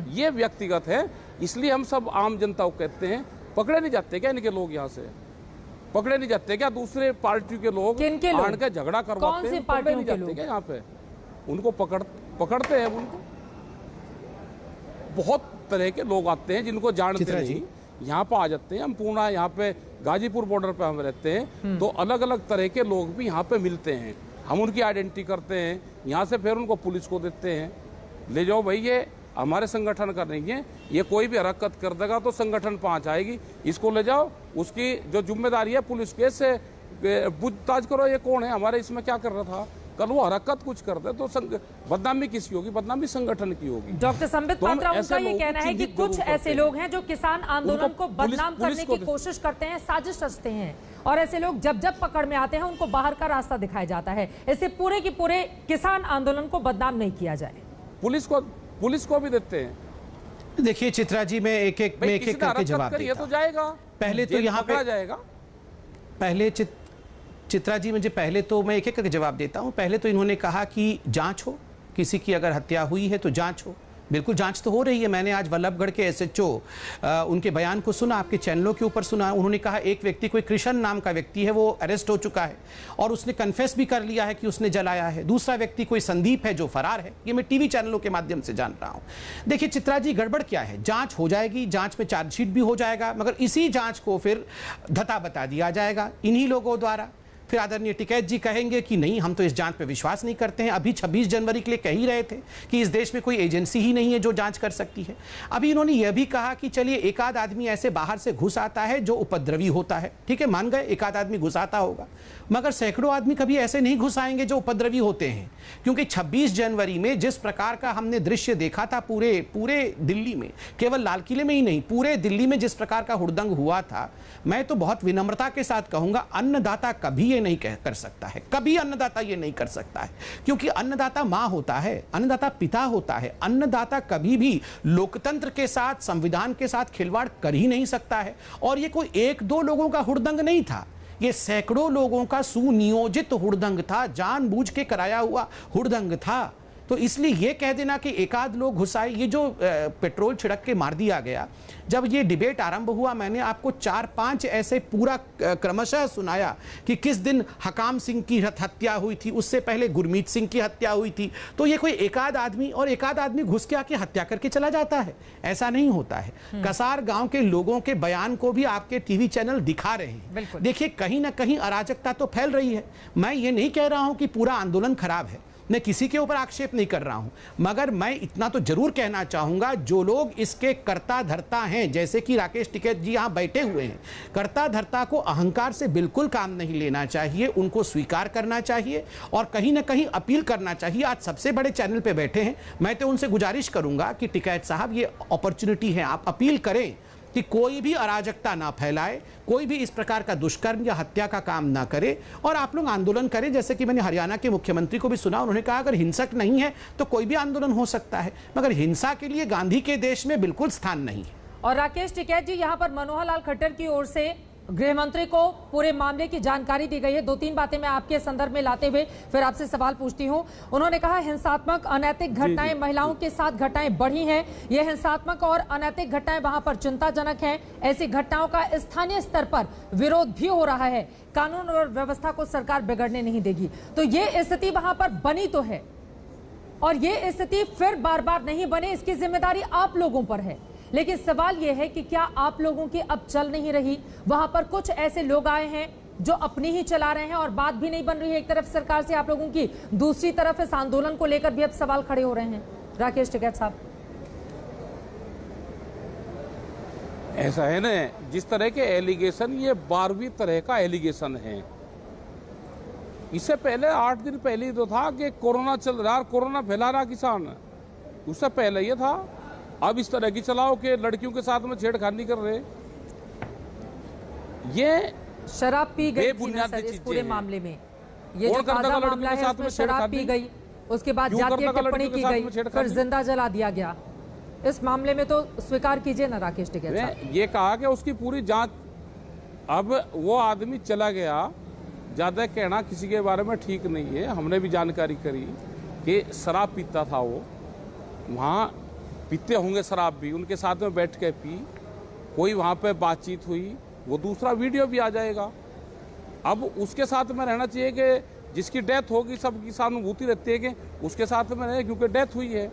ये व्यक्तिगत है, इसलिए हम सब आम जनता को कहते हैं, पकड़े नहीं जाते क्या इनके लोग? यहाँ से पकड़े नहीं जाते क्या दूसरे पार्टी के लोग आन के झगड़ा करवाते हैं? पकड़े नहीं जाते क्या यहाँ पे? उनको पकड़ते हैं। उनको बहुत तरह के लोग आते हैं जिनको जानते नहीं, यहाँ पे आ जाते हैं। हम पूर्णा यहाँ पे गाजीपुर बॉर्डर पे हम रहते हैं, तो अलग अलग तरह के लोग भी यहाँ पे मिलते हैं, हम उनकी आइडेंटिटी करते हैं, यहाँ से फिर उनको पुलिस को देते हैं, ले जाओ भाई ये हमारे संगठन का नहीं है, ये कोई भी हरकत कर देगा तो संगठन पहुंच आएगी, इसको ले जाओ, उसकी जो जिम्मेदारी है पुलिस के से पूछताछ करो, ये कौन है, हमारे इसमें क्या कर रहा था। कल वो हरकत कुछ कर दे तो बदनामी किसी होगी? बदनामी संगठन की होगी। डॉक्टर संबित पात्रा, उनका ये कहना है कि कुछ ऐसे लोग हैं जो किसान आंदोलन को बदनाम करने की कोशिश करते हैं, साजिश रचते हैं, और ऐसे लोग जब जब पकड़ में आते हैं उनको बाहर का रास्ता दिखाया जाता है। इससे पूरे की पूरे किसान आंदोलन को बदनाम नहीं किया जाए। पुलिस को भी देते हैं। देखिए चित्रा जी, मैं एक एक करके जवाब देता तो जाएगा। पहले तो यहाँ पे जाएगा। पहले चित्रा जी, मुझे पहले तो मैं एक एक करके जवाब देता हूँ। पहले तो इन्होंने कहा कि जांच हो, किसी की अगर हत्या हुई है तो जांच हो। बिल्कुल जांच तो हो रही है। मैंने आज वल्लभगढ़ के एसएचओ उनके बयान को सुना, आपके चैनलों के ऊपर सुना। उन्होंने कहा एक व्यक्ति, कोई कृष्ण नाम का व्यक्ति है, वो अरेस्ट हो चुका है और उसने कन्फेस भी कर लिया है कि उसने जलाया है। दूसरा व्यक्ति कोई संदीप है जो फरार है। ये मैं टीवी चैनलों के माध्यम से जान रहा हूं। देखिए चित्रा जी, गड़बड़ क्या है, जांच हो जाएगी, जांच में चार्जशीट भी हो जाएगा, मगर इसी जांच को फिर धता बता दिया जाएगा इन्हीं लोगों द्वारा। फिर आदरणीय टिकैत जी कहेंगे कि नहीं, हम तो इस जांच पे विश्वास नहीं करते हैं। अभी 26 जनवरी के लिए कह ही रहे थे कि इस देश में कोई एजेंसी ही नहीं है जो जांच कर सकती है। अभी इन्होंने यह भी कहा कि चलिए एक आध आदमी ऐसे बाहर से घुस आता है जो उपद्रवी होता है, ठीक है, मान गए एक आध आदमी घुस आता होगा, मगर सैकड़ों आदमी कभी ऐसे नहीं घुस आएंगे जो उपद्रवी होते हैं। क्योंकि 26 जनवरी में जिस प्रकार का हमने दृश्य देखा था पूरे दिल्ली में, केवल लाल किले में ही नहीं, पूरे दिल्ली में जिस प्रकार का हुड़दंग हुआ था, मैं तो बहुत विनम्रता के साथ कहूंगा, अन्नदाता कभी ये नहीं कर सकता है, कभी अन्नदाता ये नहीं कर सकता है। क्योंकि अन्नदाता मां होता है, अन्नदाता पिता होता है। अन्नदाता कभी भी लोकतंत्र के साथ, संविधान के साथ खिलवाड़ कर ही नहीं सकता है। और ये कोई एक दो लोगों का हुड़दंग नहीं था, ये सैकड़ों लोगों का सुनियोजित हुड़दंग था, जानबूझ के कराया हुआ हुड़दंग था। तो इसलिए ये कह देना कि एकाध लोग घुसाए, ये जो पेट्रोल छिड़क के मार दिया गया, जब ये डिबेट आरंभ हुआ मैंने आपको 4-5 ऐसे पूरा क्रमशः सुनाया कि किस दिन हकाम सिंह की हत्या हुई थी, उससे पहले गुरमीत सिंह की हत्या हुई थी। तो ये कोई एकाध आदमी घुस के आके हत्या करके चला जाता है, ऐसा नहीं होता है। कसार गांव के लोगों के बयान को भी आपके टीवी चैनल दिखा रहे हैं। देखिए कहीं ना कहीं अराजकता तो फैल रही है। मैं ये नहीं कह रहा हूं कि पूरा आंदोलन खराब है, मैं किसी के ऊपर आक्षेप नहीं कर रहा हूं, मगर मैं इतना तो जरूर कहना चाहूंगा, जो लोग इसके कर्ता धर्ता हैं, जैसे कि राकेश टिकैत जी यहां बैठे हुए हैं, कर्ता धर्ता को अहंकार से बिल्कुल काम नहीं लेना चाहिए, उनको स्वीकार करना चाहिए और कहीं ना कहीं अपील करना चाहिए। आज सबसे बड़े चैनल पे बैठे हैं, मैं तो उनसे गुजारिश करूंगा कि टिकैत साहब ये अपॉर्चुनिटी है, आप अपील करें कि कोई भी अराजकता ना फैलाए, कोई भी इस प्रकार का दुष्कर्म या हत्या का काम ना करे और आप लोग आंदोलन करें। जैसे कि मैंने हरियाणा के मुख्यमंत्री को भी सुना, उन्होंने कहा अगर हिंसक नहीं है तो कोई भी आंदोलन हो सकता है, मगर हिंसा के लिए गांधी के देश में बिल्कुल स्थान नहीं है। और राकेश टिकैत जी, यहाँ पर मनोहर लाल खट्टर की ओर से गृह मंत्री को पूरे मामले की जानकारी दी गई है। 2-3 बातें मैं आपके संदर्भ में लाते हुए फिर आपसे सवाल पूछती हूं। उन्होंने कहा हिंसात्मक अनैतिक घटनाएं, महिलाओं के साथ घटनाएं बढ़ी हैं, ये हिंसात्मक और अनैतिक घटनाएं वहां पर चिंताजनक हैं। ऐसी घटनाओं का स्थानीय स्तर पर विरोध भी हो रहा है, कानून और व्यवस्था को सरकार बिगड़ने नहीं देगी। तो ये स्थिति वहां पर बनी तो है और ये स्थिति फिर बार बार नहीं बने, इसकी जिम्मेदारी आप लोगों पर है। लेकिन सवाल यह है कि क्या आप लोगों की अब चल नहीं रही? वहां पर कुछ ऐसे लोग आए हैं जो अपनी ही चला रहे हैं और बात भी नहीं बन रही है एक तरफ सरकार से आप लोगों की, दूसरी तरफ इस आंदोलन को लेकर भी अब सवाल खड़े हो रहे हैं। राकेश टिकैत साहब, ऐसा है ना, जिस तरह के एलिगेशन, ये 12वीं तरह का एलिगेशन है। इससे पहले 8 दिन पहले तो था कि कोरोना चल रहा, कोरोना फैला रहा किसान, उससे पहले ये था। अब इस तरह की चलाओ कि लड़कियों के साथ में छेड़खानी कर रहे, ये शराब पी गई थी ना सर इस पूरे मामले में। ये जो ताजा मामला है उसमें शराब पी गई, उसके बाद जातीय टिप्पणी की गई, फिर जिंदा जला दिया गया। इस मामले में तो स्वीकार कीजिए ना राकेश टिकैत साहब। ये कहा कि उसकी पूरी जांच, अब वो आदमी चला गया, ज्यादा कहना किसी के बारे में ठीक नहीं है। हमने भी जानकारी करी कि शराब पीता था वो, वहाँ पीते होंगे शराब भी, उनके साथ में बैठ के पी, कोई वहाँ पे बातचीत हुई, वो दूसरा वीडियो भी आ जाएगा। अब उसके साथ में रहना चाहिए कि जिसकी डेथ होगी, सबकी सहानुभूति रहती है कि उसके साथ में रहे क्योंकि डेथ हुई है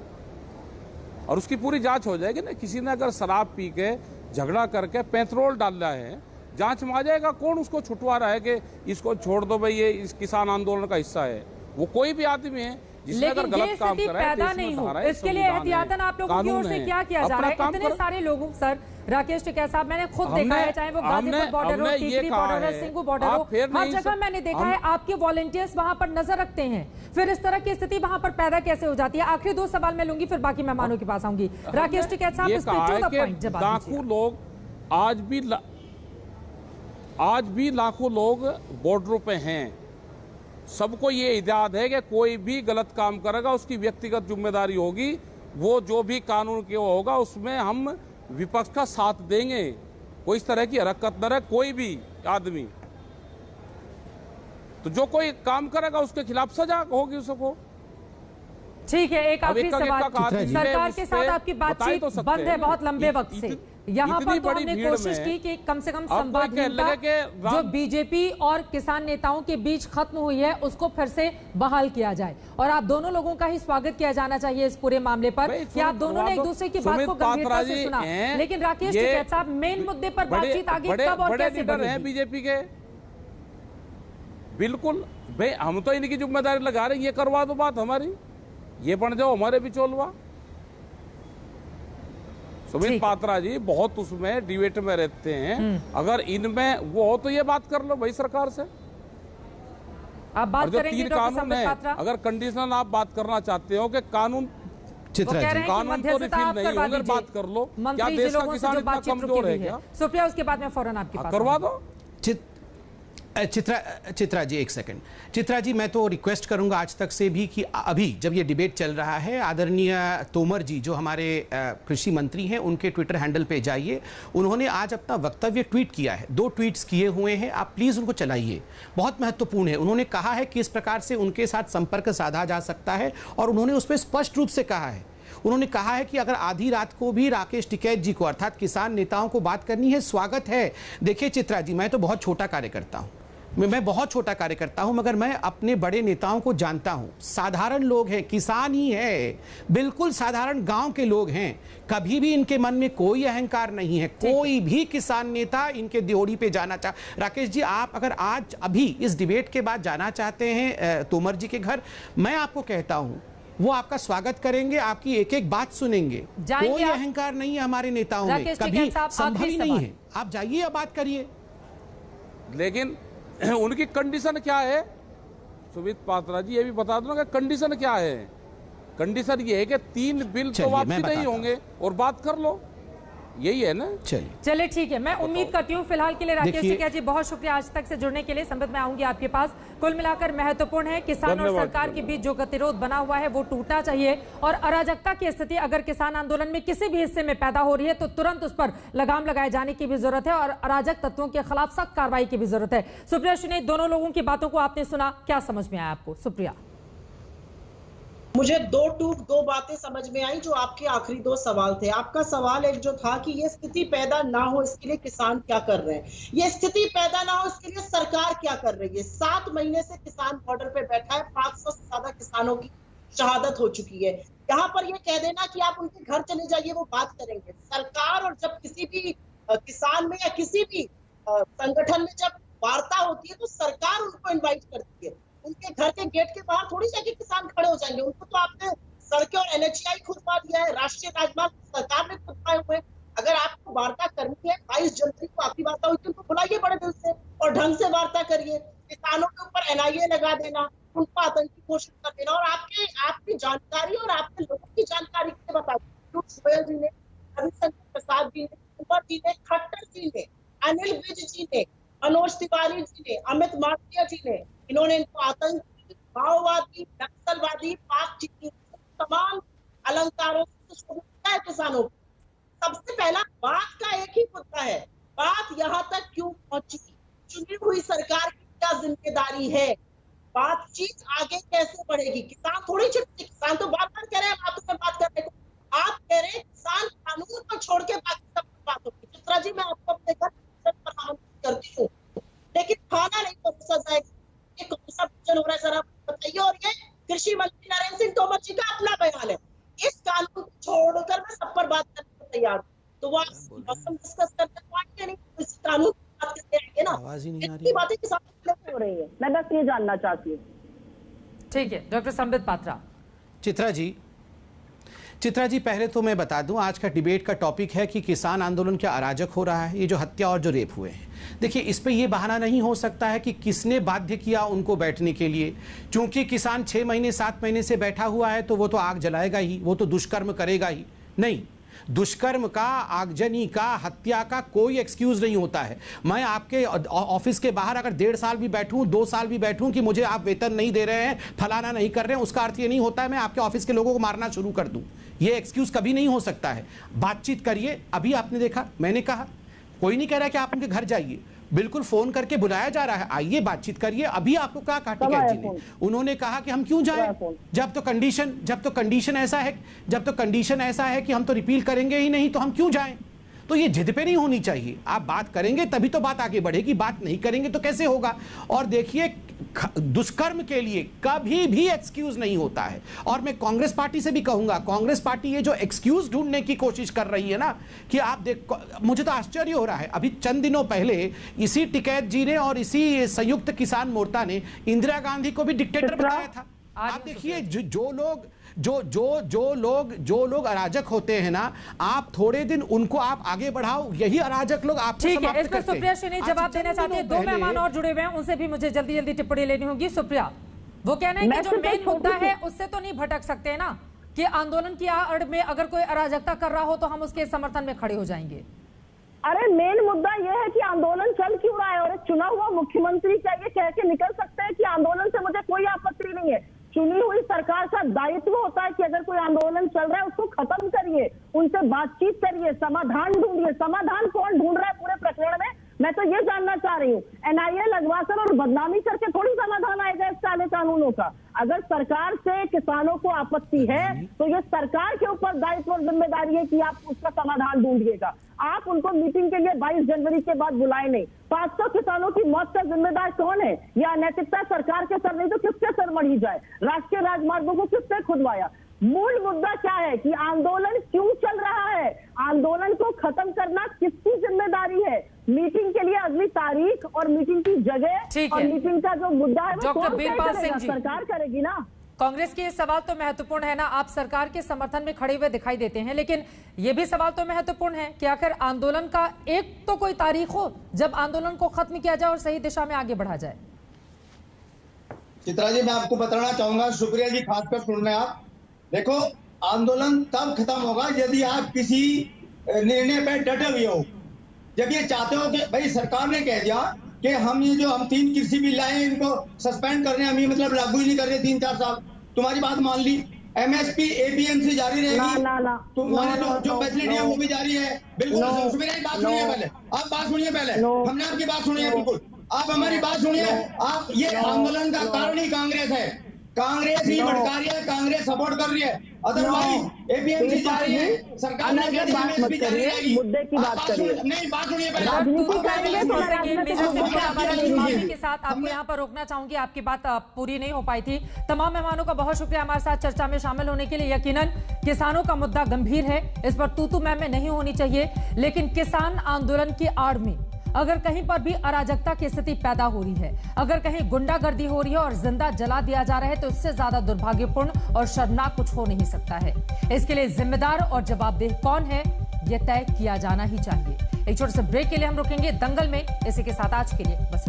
और उसकी पूरी जांच हो जाएगी ना। किसी ने अगर शराब पी के झगड़ा करके पेट्रोल डाल रहा है, जांच में आ जाएगा कौन उसको छुटवा रहा है कि इसको छोड़ दो भाई, ये इस किसान आंदोलन का हिस्सा है। वो कोई भी आदमी है जिसने अगर गलत काम करा है, पैदा नहीं हो, इसके लिए एहतियातन आप लोगों की ओर से क्या किया जा रहा है? इतने सारे लोगों, सर राकेश टिकैत साहब, मैंने खुद देखा है, चाहे वो गाजीपुर बॉर्डर हो, टिकरी बॉर्डर हो, सिंघू बॉर्डर हो, हर जगह मैंने देखा है आपके वॉलंटियर्स वहां पर नजर रखते हैं। फिर इस तरह की स्थिति वहां पर पैदा कैसे हो जाती है? आखिरी 2 सवाल मैं लूंगी, फिर बाकी मेहमानों के पास आऊंगी। राकेश टिकैत साहब, इस पे टू द पॉइंट जवाब दीजिए। लाखों लोग आज भी लाखों लोग बॉर्डरों पे हैं। सबको ये याद है कि कोई भी गलत काम करेगा उसकी व्यक्तिगत जिम्मेदारी होगी, वो जो भी कानून के होगा उसमें हम विपक्ष का साथ देंगे। कोई इस तरह की हरकत न रहे कोई भी आदमी, तो जो कोई काम करेगा उसके खिलाफ सजा होगी उसको। ठीक है, एक आखिरी सवाल, सरकार के साथ आपकी बातचीत बंद है बहुत लंबे वक्त से। यहाँ पर तो हमने कोशिश की कि कम से कम संवादहीनता जो बीजेपी और किसान नेताओं के बीच खत्म हुई है उसको फिर से बहाल किया जाए, और आप दोनों लोगों का ही स्वागत किया जाना चाहिए इस पूरे मामले पर कि आप दोनों ने एक दूसरे की बात को गंभीरता से सुना। लेकिन राकेश टिकैत साहब, मेन मुद्दे पर बातचीत आगे कब और कैसे बढ़ेगी? बीजेपी के बिल्कुल भाई, हम तो इनकी जिम्मेदारी लगा रहे हैं, ये करवा दो बात हमारी, ये बन जाओ हमारे बिचौलवा। सुमित पात्रा जी बहुत उसमें डिबेट में रहते हैं, अगर इनमें वो हो तो ये बात कर लो भाई सरकार से। आप बात जो करेंगे 3 कानून है, अगर कंडीशनल आप बात करना चाहते हो कि कानून कानून तो रिफिल नहीं होगा, बात कर लो। क्या देश का किसान इतना कमजोर है क्या? सुप्रिया, उसके बाद में फौरन आपके पास करवा दो। चित्रा जी एक सेकंड। चित्रा जी, मैं तो रिक्वेस्ट करूंगा आज तक से भी कि अभी जब ये डिबेट चल रहा है, आदरणीय तोमर जी जो हमारे कृषि मंत्री हैं, उनके ट्विटर हैंडल पे जाइए। उन्होंने आज अपना वक्तव्य ट्वीट किया है, 2 ट्वीट्स किए हुए हैं, आप प्लीज़ उनको चलाइए, बहुत महत्वपूर्ण है। उन्होंने कहा है कि इस प्रकार से उनके साथ संपर्क साधा जा सकता है और उन्होंने उस पर स्पष्ट रूप से कहा है, उन्होंने कहा है कि अगर आधी रात को भी राकेश टिकैत जी को अर्थात किसान नेताओं को बात करनी है, स्वागत है। देखिए चित्रा जी, मैं तो बहुत छोटा कार्यकर्ता हूं, मैं बहुत छोटा कार्यकर्ता हूं, मगर मैं अपने बड़े नेताओं को जानता हूं। साधारण लोग हैं, किसान ही है, बिल्कुल साधारण गांव के लोग हैं। कभी भी इनके मन में कोई अहंकार नहीं है। कोई भी किसान नेता इनके ड्योढ़ी पे जाना राकेश जी, आप अगर आज अभी इस डिबेट के बाद जाना चाहते हैं तोमर जी के घर, मैं आपको कहता हूं वो आपका स्वागत करेंगे, आपकी एक एक बात सुनेंगे। कोई अहंकार नहीं है हमारे नेताओं में, कभी संभव ही नहीं है। आप जाइए, बात करिए। लेकिन उनकी कंडीशन क्या है सुमित पात्रा जी, ये भी बता दो ना कि कंडीशन क्या है। कंडीशन ये है कि 3 बिल तो वापसी नहीं होंगे और बात कर लो, यही है ना। चलिए ठीक है, मैं उम्मीद करती हूँ फिलहाल के लिए राकेश टिकैत जी बहुत शुक्रिया आज तक से जुड़ने के लिए। संबित मैं आऊंगी आपके पास। कुल मिलाकर महत्वपूर्ण है, किसान और सरकार के बीच जो गतिरोध बना हुआ है वो टूटना चाहिए और अराजकता की स्थिति अगर किसान आंदोलन में किसी भी हिस्से में पैदा हो रही है तो तुरंत उस पर लगाम लगाए जाने की भी जरूरत है और अराजक तत्वों के खिलाफ सख्त कार्रवाई की भी जरूरत है। सुप्रिया श्रीने, दोनों लोगों की बातों को आपने सुना, क्या समझ में आया आपको? सुप्रिया। मुझे दो बातें समझ में आई जो आपके आखिरी 2 सवाल थे। आपका सवाल एक जो था कि ये स्थिति पैदा ना हो इसके लिए किसान क्या कर रहे हैं, ये स्थिति पैदा ना हो इसके लिए सरकार क्या कर रही है। 7 महीने से किसान बॉर्डर पे बैठा है, 500 से ज्यादा किसानों की शहादत हो चुकी है। यहाँ पर ये कह देना कि आप उनके घर चले जाइए, वो बात करेंगे। सरकार और जब किसी भी किसान में या किसी भी संगठन में जब वार्ता होती है तो सरकार उनको इन्वाइट करती है। उनके घर के गेट के बाहर थोड़ी जाके किसान खड़े हो जाएंगे। उनको तो आपने सड़कें और NHAI खुदवा दिया है, राष्ट्रीय राजमार्ग सरकार ने खुदवाए हुए। अगर आपको वार्ता करनी है, 22 जनवरी को आपकी वार्ता हुई थी, उनको बुलाइए बड़े दिल से और ढंग से वार्ता करिए। किसानों के ऊपर NIA लगा देना, उनको आतंकी घोषित कर देना और आपकी जानकारी और आपके लोगों की जानकारी के बता पीयूष गोयल जी ने, रविशंकर प्रसाद जी ने, कुंवर जी ने, खट्टर जी ने, अनिल विज जी ने, मनोज तिवारी जी ने, अमित मालवीय जी ने, इन्होंने इनको आतंकी, माओवादी, नक्सलवादी, पाक चिकी तमाम अलंकारों से शुरू किया है किसानों को। सबसे पहला बात का एक ही मुद्दा है, बात यहाँ तक क्यों पहुंची, चुनी हुई सरकार की क्या जिम्मेदारी है, बातचीत आगे कैसे बढ़ेगी। किसान थोड़ी छुट्टी, किसान तो बार बार कह रहे हैं बातों में बात करने को, आप कह रहे हैं किसान कानून को छोड़ के बाकी सब बात होगी। चित्रा जी, मैं आपको अपने घर पर आमंत्रित करती हूँ, लेकिन खाना नहीं परोसा जाएगा। कौन सा भोजन हो रहा है जरा बताइए। और ये कृषि मंत्री नरेंद्र सिंह तोमर जी का अपना बयान है, इस कानून को छोड़कर मैं सब पर बात करने को तैयार हूँ। तो वो मौसम डिस्कस करते तो नहीं, इस कानून की बात करते रहेंगे ना, इतनी बातें किसानों हो रही है। मैं बस ये जानना चाहती हूँ। ठीक है, डॉक्टर संबित पात्रा। चित्रा जी, पहले तो मैं बता दूं आज का डिबेट का टॉपिक है कि किसान आंदोलन क्या अराजक हो रहा है, ये जो हत्या और जो रेप हुए हैं। देखिए, इस पे ये बहाना नहीं हो सकता है कि किसने बाध्य किया उनको बैठने के लिए। क्योंकि किसान 6 महीने 7 महीने से बैठा हुआ है तो वो तो आग जलाएगा ही, वो तो दुष्कर्म करेगा ही नहीं। दुष्कर्म का, आगजनी का, हत्या का कोई एक्सक्यूज नहीं होता है। मैं आपके ऑफिस के बाहर अगर 1.5 साल भी बैठूं, 2 साल भी बैठूं कि मुझे आप वेतन नहीं दे रहे हैं, फलाना नहीं कर रहे हैं, उसका अर्थ ये नहीं होता है मैं आपके ऑफिस के लोगों को मारना शुरू कर दूं। ये एक्सक्यूज कभी नहीं हो सकता है। बातचीत करिए। अभी आपने देखा, मैंने कहा, कोई नहीं कह रहा कि आप उनके घर जाइए, बिल्कुल फोन करके बुलाया जा रहा है, आइए बातचीत करिए। अभी आपको कहा टिकैत जी ने, उन्होंने कहा कि हम क्यों जाएं, जब तो कंडीशन ऐसा है कि हम तो रिपील करेंगे ही नहीं, तो हम क्यों जाएं। तो ये जिद पे नहीं होनी चाहिए। आप बात करेंगे तभी तो बात आगे बढ़ेगी, बात नहीं करेंगे तो कैसे होगा। और देखिए, दुष्कर्म के लिए कभी भी एक्सक्यूज नहीं होता है। और मैं कांग्रेस पार्टी से भी कहूंगा, कांग्रेस पार्टी ये जो एक्सक्यूज ढूंढने की कोशिश कर रही है ना, कि आप देख, मुझे तो आश्चर्य हो रहा है। अभी चंद दिनों पहले इसी टिकैत जी ने और इसी संयुक्त किसान मोर्चा ने इंदिरा गांधी को भी डिक्टेटर बनाया था। आप देखिए, जो लोग अराजक होते हैं ना, आप थोड़े दिन उनको आप आगे बढ़ाओ, यही अराजक लोग आपको ठीक है। इस पर सुप्रिया श्रीने जवाब देना चाहते हैं। 2 मेहमान और जुड़े हुए हैं, उनसे भी मुझे जल्दी जल्दी टिप्पणी लेनी होगी। सुप्रिया, वो कहना है कि जो मेन मुद्दा है उससे तो नहीं भटक सकते ना, कि आंदोलन की आड़ में अगर कोई अराजकता कर रहा हो तो हम उसके समर्थन में खड़े हो जाएंगे। अरे मेन मुद्दा ये है कि आंदोलन चल क्यों रहा है, और एक चुना हुआ मुख्यमंत्री क्या ये कह के निकल सकते हैं कि आंदोलन से मुझे कोई आपत्ति नहीं है। चुनी हुई सरकार का दायित्व होता है कि अगर कोई आंदोलन चल रहा है उसको खत्म करिए, उनसे बातचीत करिए, समाधान ढूंढिए। समाधान कौन ढूंढ रहा है पूरे प्रकरण में, मैं तो ये जानना चाह रही हूँ। एनआईए लगवाकर और बदनामी करके थोड़ी समाधान आएगा इस काले कानूनों का। अगर सरकार से किसानों को आपत्ति है तो ये सरकार के ऊपर दायित्व और जिम्मेदारी है कि आप उसका समाधान ढूंढिएगा। आप उनको मीटिंग के लिए 22 जनवरी के बाद बुलाए नहीं। 500 किसानों की मौत का जिम्मेदार कौन है? यह अनैतिकता सरकार के सर नहीं तो किसके सर मढ़ी जाए? राष्ट्रीय राजमार्गों को किसने खुदवाया? मूल मुद्दा क्या है कि आंदोलन क्यों चल रहा है, आंदोलन को खत्म करना किसकी जिम्मेदारी है? मीटिंग के लिए अगली तारीख और मीटिंग की जगह और मीटिंग का जो मुद्दा है वो कौन तय करेगा? सरकार करेगी ना। कांग्रेस के ये सवाल तो महत्वपूर्ण है ना, आप सरकार के समर्थन में खड़े हुए दिखाई देते हैं, लेकिन ये भी सवाल तो महत्वपूर्ण है कि आखिर आंदोलन का एक तो कोई तारीख हो जब आंदोलन को खत्म किया जाए और सही दिशा में आगे बढ़ा जाए। चित्रा जी, मैं आपको बताना चाहूंगा, शुक्रिया जी खासकर सुन रहे हैं आप। देखो, आंदोलन तब खत्म होगा यदि आप किसी निर्णय पर डटे हुए हो। जब ये चाहते हो कि भाई सरकार ने कह दिया कि हम ये जो हम 3 कृषि बिल लाए इनको सस्पेंड कर रहे हैं, हम ये मतलब लागू ही नहीं कर रहे 3-4 साल, तुम्हारी बात मान ली। एमएसपी एपीएमसी जारी रहेगी, तुम्हारी जो फैसिलिटी है वो भी जारी है। बिल्कुल मेरी बात सुनिए पहले, आप बात सुनिए पहले, हमने आपकी बात सुनी है, बिल्कुल आप हमारी बात सुनिए। आप ये आंदोलन का कारण ही कांग्रेस है, कांग्रेस ही भड़का रही है, कांग्रेस सपोर्ट कर रही है। अदरवाइज एपीएमसी जारी है, सरकार ने एमएसपी जारी रहेगी। मुद्दे की बात करिए, नहीं बात सुनिए पहले। माफी के साथ आपको यहाँ पर रोकना चाहूंगी, आपकी बात पूरी नहीं हो पाई थी। तमाम मेहमानों का बहुत शुक्रिया हमारे साथ चर्चा में शामिल होने के लिए। यकीनन किसानों का मुद्दा गंभीर है, इस पर तू मैं नहीं होनी चाहिए, लेकिन किसान आंदोलन की आड़ में अगर कहीं पर भी अराजकता की स्थिति पैदा हो रही है, अगर कहीं गुंडागर्दी हो रही है और जिंदा जला दिया जा रहा है, तो इससे ज्यादा दुर्भाग्यपूर्ण और शर्मनाक कुछ हो नहीं सकता है। इसके लिए जिम्मेदार और जवाबदेह कौन है, यह तय किया जाना ही चाहिए। एक छोटे से ब्रेक के लिए हम रुकेंगे दंगल में। इसी के साथ आज के लिए बस।